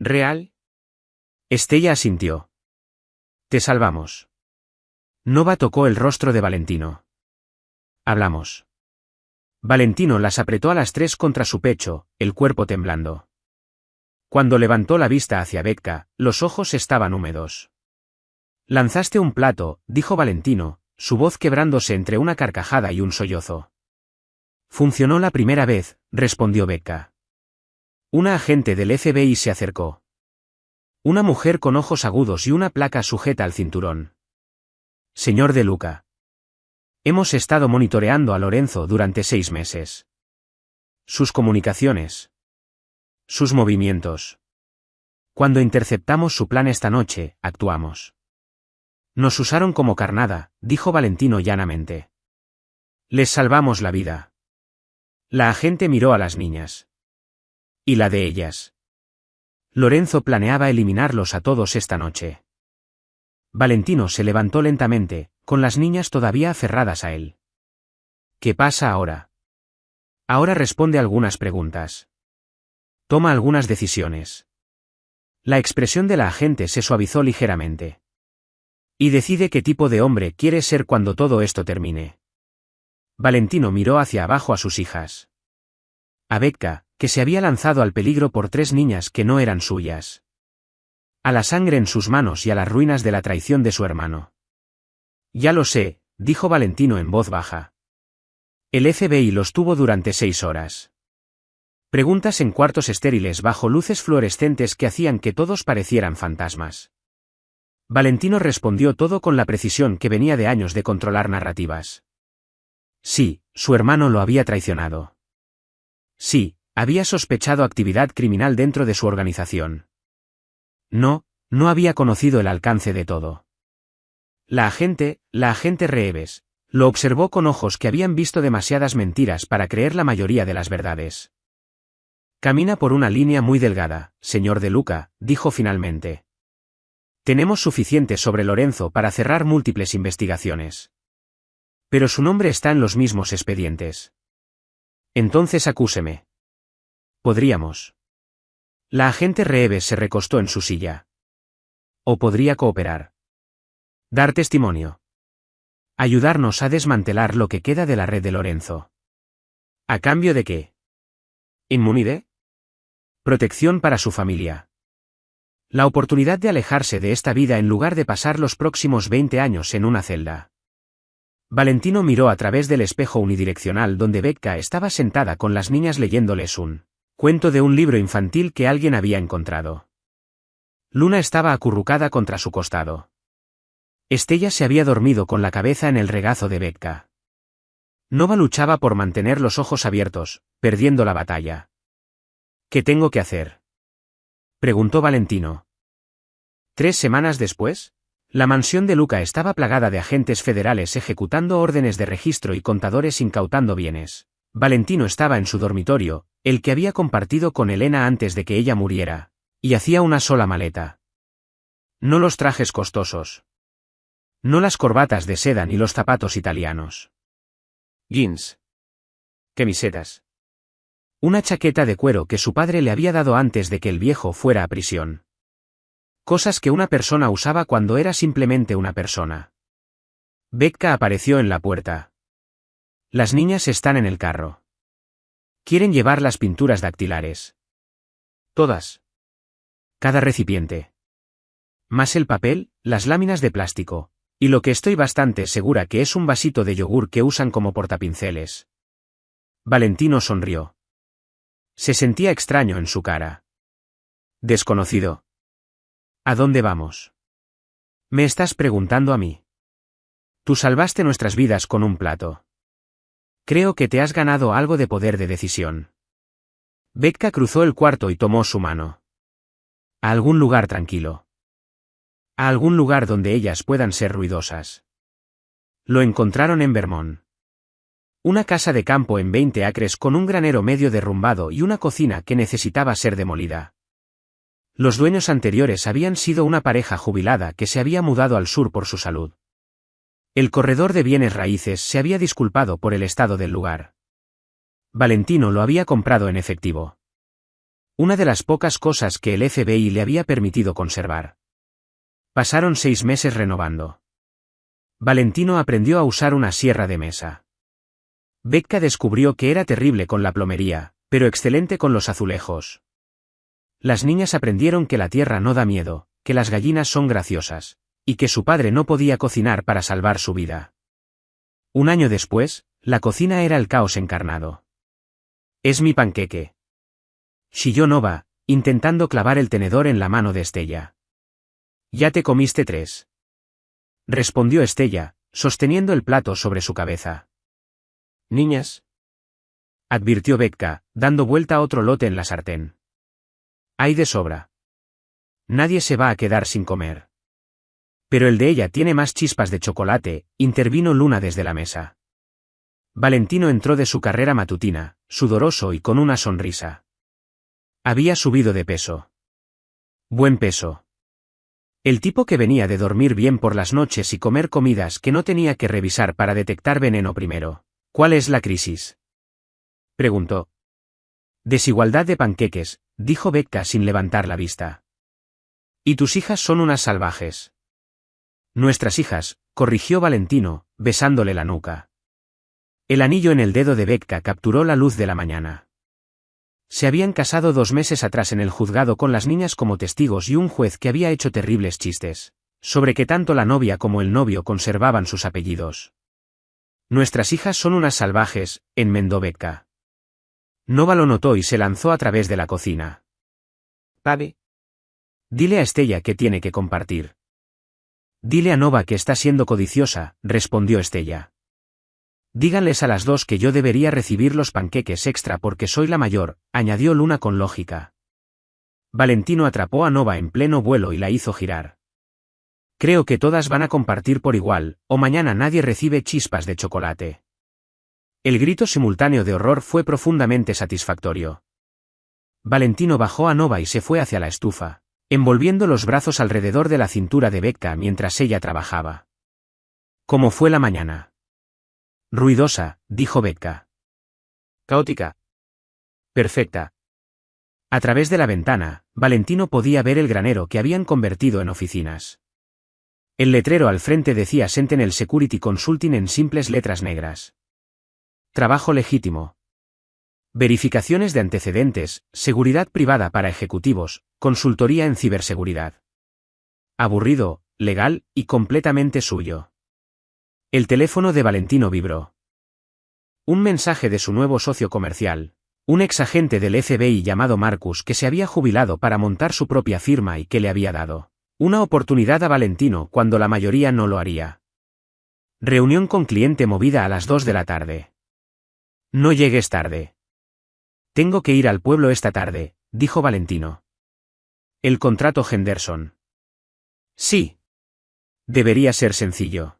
¿Real? Estella asintió. Te salvamos. Nova tocó el rostro de Valentino. Hablamos. Valentino las apretó a las tres contra su pecho, el cuerpo temblando. Cuando levantó la vista hacia Becca, los ojos estaban húmedos. Lanzaste un plato, dijo Valentino, su voz quebrándose entre una carcajada y un sollozo. Funcionó la primera vez, respondió Becca. Una agente del FBI se acercó. Una mujer con ojos agudos y una placa sujeta al cinturón. Señor De Luca. Hemos estado monitoreando a Lorenzo durante 6 meses. Sus comunicaciones. Sus movimientos. Cuando interceptamos su plan esta noche, actuamos. Nos usaron como carnada, dijo Valentino llanamente. Les salvamos la vida. La agente miró a las niñas. ¿Y la de ellas? Lorenzo planeaba eliminarlos a todos esta noche. Valentino se levantó lentamente, con las niñas todavía aferradas a él. ¿Qué pasa ahora? Ahora responde algunas preguntas. Toma algunas decisiones. La expresión de la agente se suavizó ligeramente. Y decide qué tipo de hombre quiere ser cuando todo esto termine. Valentino miró hacia abajo a sus hijas. A Becca, que se había lanzado al peligro por 3 niñas que no eran suyas. A la sangre en sus manos y a las ruinas de la traición de su hermano. Ya lo sé, dijo Valentino en voz baja. El FBI los tuvo durante 6 horas. Preguntas en cuartos estériles bajo luces fluorescentes que hacían que todos parecieran fantasmas. Valentino respondió todo con la precisión que venía de años de controlar narrativas. Sí, su hermano lo había traicionado. Sí, había sospechado actividad criminal dentro de su organización. No, no había conocido el alcance de todo. La agente Reeves, lo observó con ojos que habían visto demasiadas mentiras para creer la mayoría de las verdades. Camina por una línea muy delgada, señor De Luca, dijo finalmente. Tenemos suficiente sobre Lorenzo para cerrar múltiples investigaciones. Pero su nombre está en los mismos expedientes. Entonces acúseme. Podríamos. La agente Reeves se recostó en su silla. O podría cooperar. Dar testimonio. Ayudarnos a desmantelar lo que queda de la red de Lorenzo. ¿A cambio de qué? ¿Inmunidad? Protección para su familia. La oportunidad de alejarse de esta vida en lugar de pasar los próximos 20 años en una celda. Valentino miró a través del espejo unidireccional donde Becca estaba sentada con las niñas leyéndoles un cuento de un libro infantil que alguien había encontrado. Luna estaba acurrucada contra su costado. Estella se había dormido con la cabeza en el regazo de Becca. Nova luchaba por mantener los ojos abiertos, perdiendo la batalla. ¿Qué tengo que hacer?, preguntó Valentino. 3 semanas después, la mansión de Luca estaba plagada de agentes federales ejecutando órdenes de registro y contadores incautando bienes. Valentino estaba en su dormitorio, el que había compartido con Elena antes de que ella muriera, y hacía una sola maleta. No los trajes costosos. No las corbatas de seda ni los zapatos italianos. Jeans. Camisetas. Una chaqueta de cuero que su padre le había dado antes de que el viejo fuera a prisión. Cosas que una persona usaba cuando era simplemente una persona. Becca apareció en la puerta. Las niñas están en el carro. Quieren llevar las pinturas dactilares. Todas. Cada recipiente. Más el papel, las láminas de plástico, y lo que estoy bastante segura que es un vasito de yogur que usan como portapinceles. Valentino sonrió. Se sentía extraño en su cara. Desconocido. ¿A dónde vamos? ¿Me estás preguntando a mí? Tú salvaste nuestras vidas con un plato. Creo que te has ganado algo de poder de decisión. Beka cruzó el cuarto y tomó su mano. A algún lugar tranquilo. A algún lugar donde ellas puedan ser ruidosas. Lo encontraron en Vermont. Una casa de campo en 20 acres con un granero medio derrumbado y una cocina que necesitaba ser demolida. Los dueños anteriores habían sido una pareja jubilada que se había mudado al sur por su salud. El corredor de bienes raíces se había disculpado por el estado del lugar. Valentino lo había comprado en efectivo. Una de las pocas cosas que el FBI le había permitido conservar. Pasaron 6 meses renovando. Valentino aprendió a usar una sierra de mesa. Beka descubrió que era terrible con la plomería, pero excelente con los azulejos. Las niñas aprendieron que la tierra no da miedo, que las gallinas son graciosas, y que su padre no podía cocinar para salvar su vida. Un año después, la cocina era el caos encarnado. «Es mi panqueque», chilló Nova, intentando clavar el tenedor en la mano de Estella. «Ya te comiste 3», respondió Estella, sosteniendo el plato sobre su cabeza. «Niñas», advirtió Beka, dando vuelta a otro lote en la sartén. «Hay de sobra. Nadie se va a quedar sin comer». «Pero el de ella tiene más chispas de chocolate», intervino Luna desde la mesa. Valentino entró de su carrera matutina, sudoroso y con una sonrisa. Había subido de peso. Buen peso. El tipo que venía de dormir bien por las noches y comer comidas que no tenía que revisar para detectar veneno primero. «¿Cuál es la crisis?», preguntó. «Desigualdad de panqueques», dijo Beka sin levantar la vista. «Y tus hijas son unas salvajes». «Nuestras hijas», corrigió Valentino, besándole la nuca. El anillo en el dedo de Beka capturó la luz de la mañana. Se habían casado 2 meses atrás en el juzgado con las niñas como testigos y un juez que había hecho terribles chistes, sobre que tanto la novia como el novio conservaban sus apellidos. «Nuestras hijas son unas salvajes», enmendó Beka. Nova lo notó y se lanzó a través de la cocina. Papi. «Dile a Estella que tiene que compartir». «Dile a Nova que está siendo codiciosa», respondió Estella. «Díganles a las 2 que yo debería recibir los panqueques extra porque soy la mayor», añadió Luna con lógica. Valentino atrapó a Nova en pleno vuelo y la hizo girar. «Creo que todas van a compartir por igual, o mañana nadie recibe chispas de chocolate». El grito simultáneo de horror fue profundamente satisfactorio. Valentino bajó a Nova y se fue hacia la estufa, envolviendo los brazos alrededor de la cintura de Beka mientras ella trabajaba. «¿Cómo fue la mañana?» «Ruidosa», dijo Beka. Caótica. «Perfecta». A través de la ventana, Valentino podía ver el granero que habían convertido en oficinas. El letrero al frente decía Sentinel Security Consulting en simples letras negras. Trabajo legítimo. Verificaciones de antecedentes, seguridad privada para ejecutivos, consultoría en ciberseguridad. Aburrido, legal y completamente suyo. El teléfono de Valentino vibró. Un mensaje de su nuevo socio comercial, un exagente del FBI llamado Marcus que se había jubilado para montar su propia firma y que le había dado una oportunidad a Valentino cuando la mayoría no lo haría. Reunión con cliente movida a las 2 de la tarde. «No llegues tarde». «Tengo que ir al pueblo esta tarde», dijo Valentino. «El contrato Henderson». «Sí. Debería ser sencillo».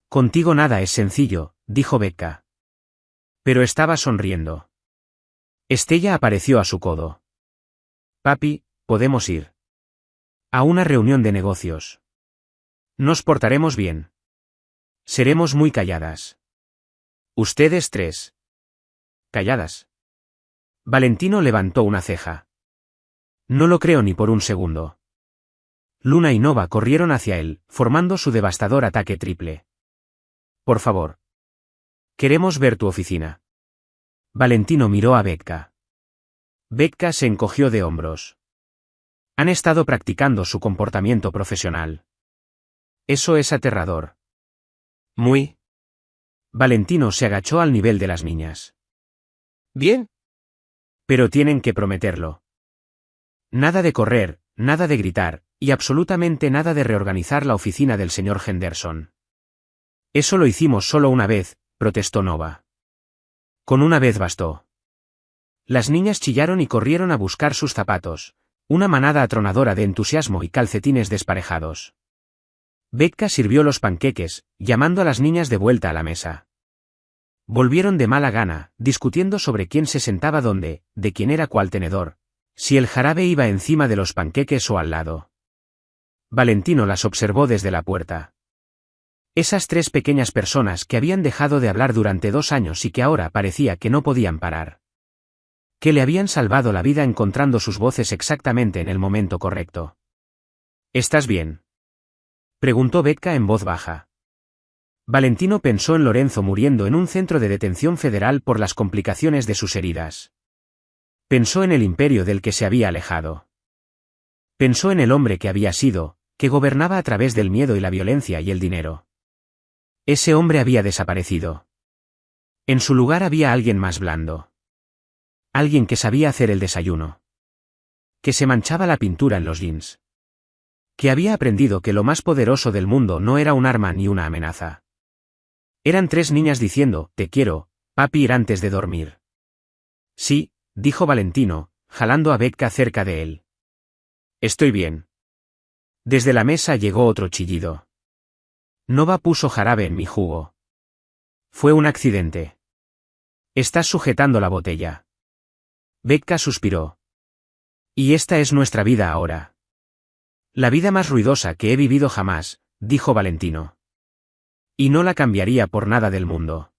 «Contigo nada es sencillo», dijo Beka. Pero estaba sonriendo. Estella apareció a su codo. «Papi, podemos ir. A una reunión de negocios. Nos portaremos bien. Seremos muy calladas. Ustedes 3. Calladas». Valentino levantó una ceja. «No lo creo ni por un segundo». Luna y Nova corrieron hacia él, formando su devastador ataque triple. «Por favor. Queremos ver tu oficina». Valentino miró a Beka. Beka se encogió de hombros. «Han estado practicando su comportamiento profesional. Eso es aterrador». «Muy». Valentino se agachó al nivel de las niñas. Bien. Pero tienen que prometerlo. Nada de correr, nada de gritar, y absolutamente nada de reorganizar la oficina del señor Henderson. Eso lo hicimos solo una vez, protestó Nova. Con una vez bastó. Las niñas chillaron y corrieron a buscar sus zapatos, una manada atronadora de entusiasmo y calcetines desparejados. Becca sirvió los panqueques, llamando a las niñas de vuelta a la mesa. Volvieron de mala gana, discutiendo sobre quién se sentaba dónde, de quién era cuál tenedor, si el jarabe iba encima de los panqueques o al lado. Valentino las observó desde la puerta. Esas tres pequeñas personas que habían dejado de hablar durante 2 años y que ahora parecía que no podían parar. Que le habían salvado la vida encontrando sus voces exactamente en el momento correcto. ¿Estás bien?, preguntó Becca en voz baja. Valentino pensó en Lorenzo muriendo en un centro de detención federal por las complicaciones de sus heridas. Pensó en el imperio del que se había alejado. Pensó en el hombre que había sido, que gobernaba a través del miedo y la violencia y el dinero. Ese hombre había desaparecido. En su lugar había alguien más blando. Alguien que sabía hacer el desayuno. Que se manchaba la pintura en los jeans. Que había aprendido que lo más poderoso del mundo no era un arma ni una amenaza. Eran 3 niñas diciendo, «Te quiero, papi», ir antes de dormir. «Sí», dijo Valentino, jalando a Becca cerca de él. «Estoy bien». Desde la mesa llegó otro chillido. Nova puso jarabe en mi jugo. Fue un accidente. Estás sujetando la botella. Becca suspiró. Y esta es nuestra vida ahora. La vida más ruidosa que he vivido jamás, dijo Valentino. Y no la cambiaría por nada del mundo.